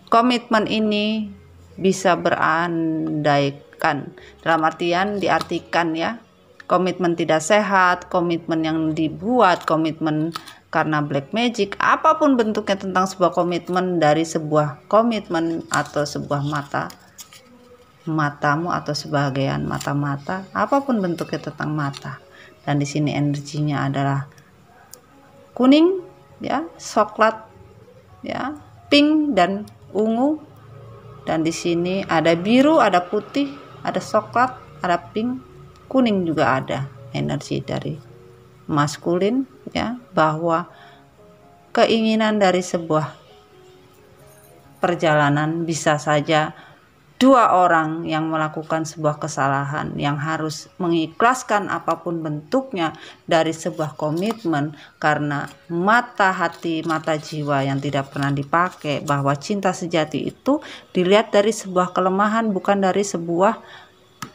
Speaker 1: Komitmen ini bisa berandaikan, dalam artian diartikan ya, komitmen tidak sehat, komitmen yang dibuat, komitmen karena black magic, apapun bentuknya tentang sebuah komitmen, dari sebuah komitmen atau sebuah matamu atau sebagian mata-mata, apapun bentuknya tentang mata. Dan di sini energinya adalah kuning ya, coklat ya, pink dan ungu. Dan di sini ada biru, ada putih, ada coklat, ada pink, kuning juga ada energi dari maskulin ya, bahwa keinginan dari sebuah perjalanan bisa saja 2 orang yang melakukan sebuah kesalahan yang harus mengikhlaskan apapun bentuknya dari sebuah komitmen, karena mata hati, mata jiwa yang tidak pernah dipakai, bahwa cinta sejati itu dilihat dari sebuah kelemahan, bukan dari sebuah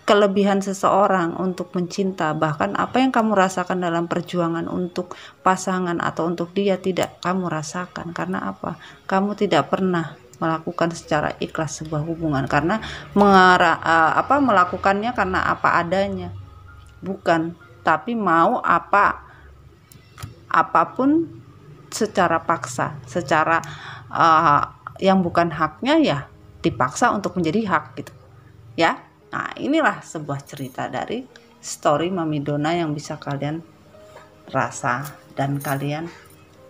Speaker 1: kelebihan seseorang untuk mencinta. Bahkan apa yang kamu rasakan dalam perjuangan untuk pasangan atau untuk dia tidak kamu rasakan. Karena apa? Kamu tidak pernah melakukan secara ikhlas sebuah hubungan, karena melakukannya karena apa adanya, bukan, tapi mau apapun secara paksa, secara yang bukan haknya ya dipaksa untuk menjadi hak gitu ya. Nah, inilah sebuah cerita dari story Mami Dona yang bisa kalian rasa dan kalian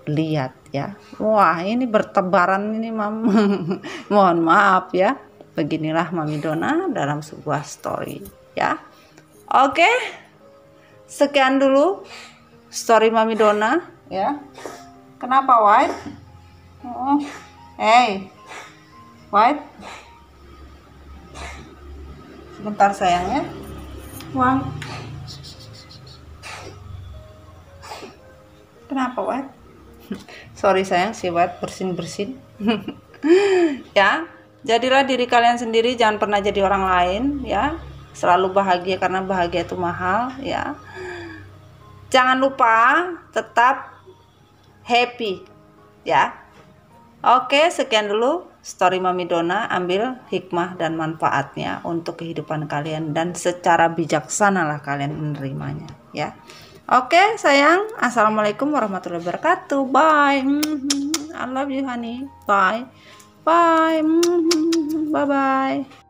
Speaker 1: lihat ya. Wah, ini bertebaran ini mohon maaf ya. Beginilah Mami Dona dalam sebuah story ya. Oke, sekian dulu story Mami Dona ya. Kenapa White? Hey White, sebentar sayangnya. Wah, kenapa White? Sorry sayang, si White bersin ya. Jadilah diri kalian sendiri, jangan pernah jadi orang lain ya. Selalu bahagia karena bahagia itu mahal ya. Jangan lupa tetap happy ya. Oke, sekian dulu story Mami Dona. Ambil hikmah dan manfaatnya untuk kehidupan kalian dan secara bijaksana lah kalian menerimanya ya. Oke sayang, assalamualaikum warahmatullahi wabarakatuh. Bye. I love you honey. Bye. Bye. Bye bye.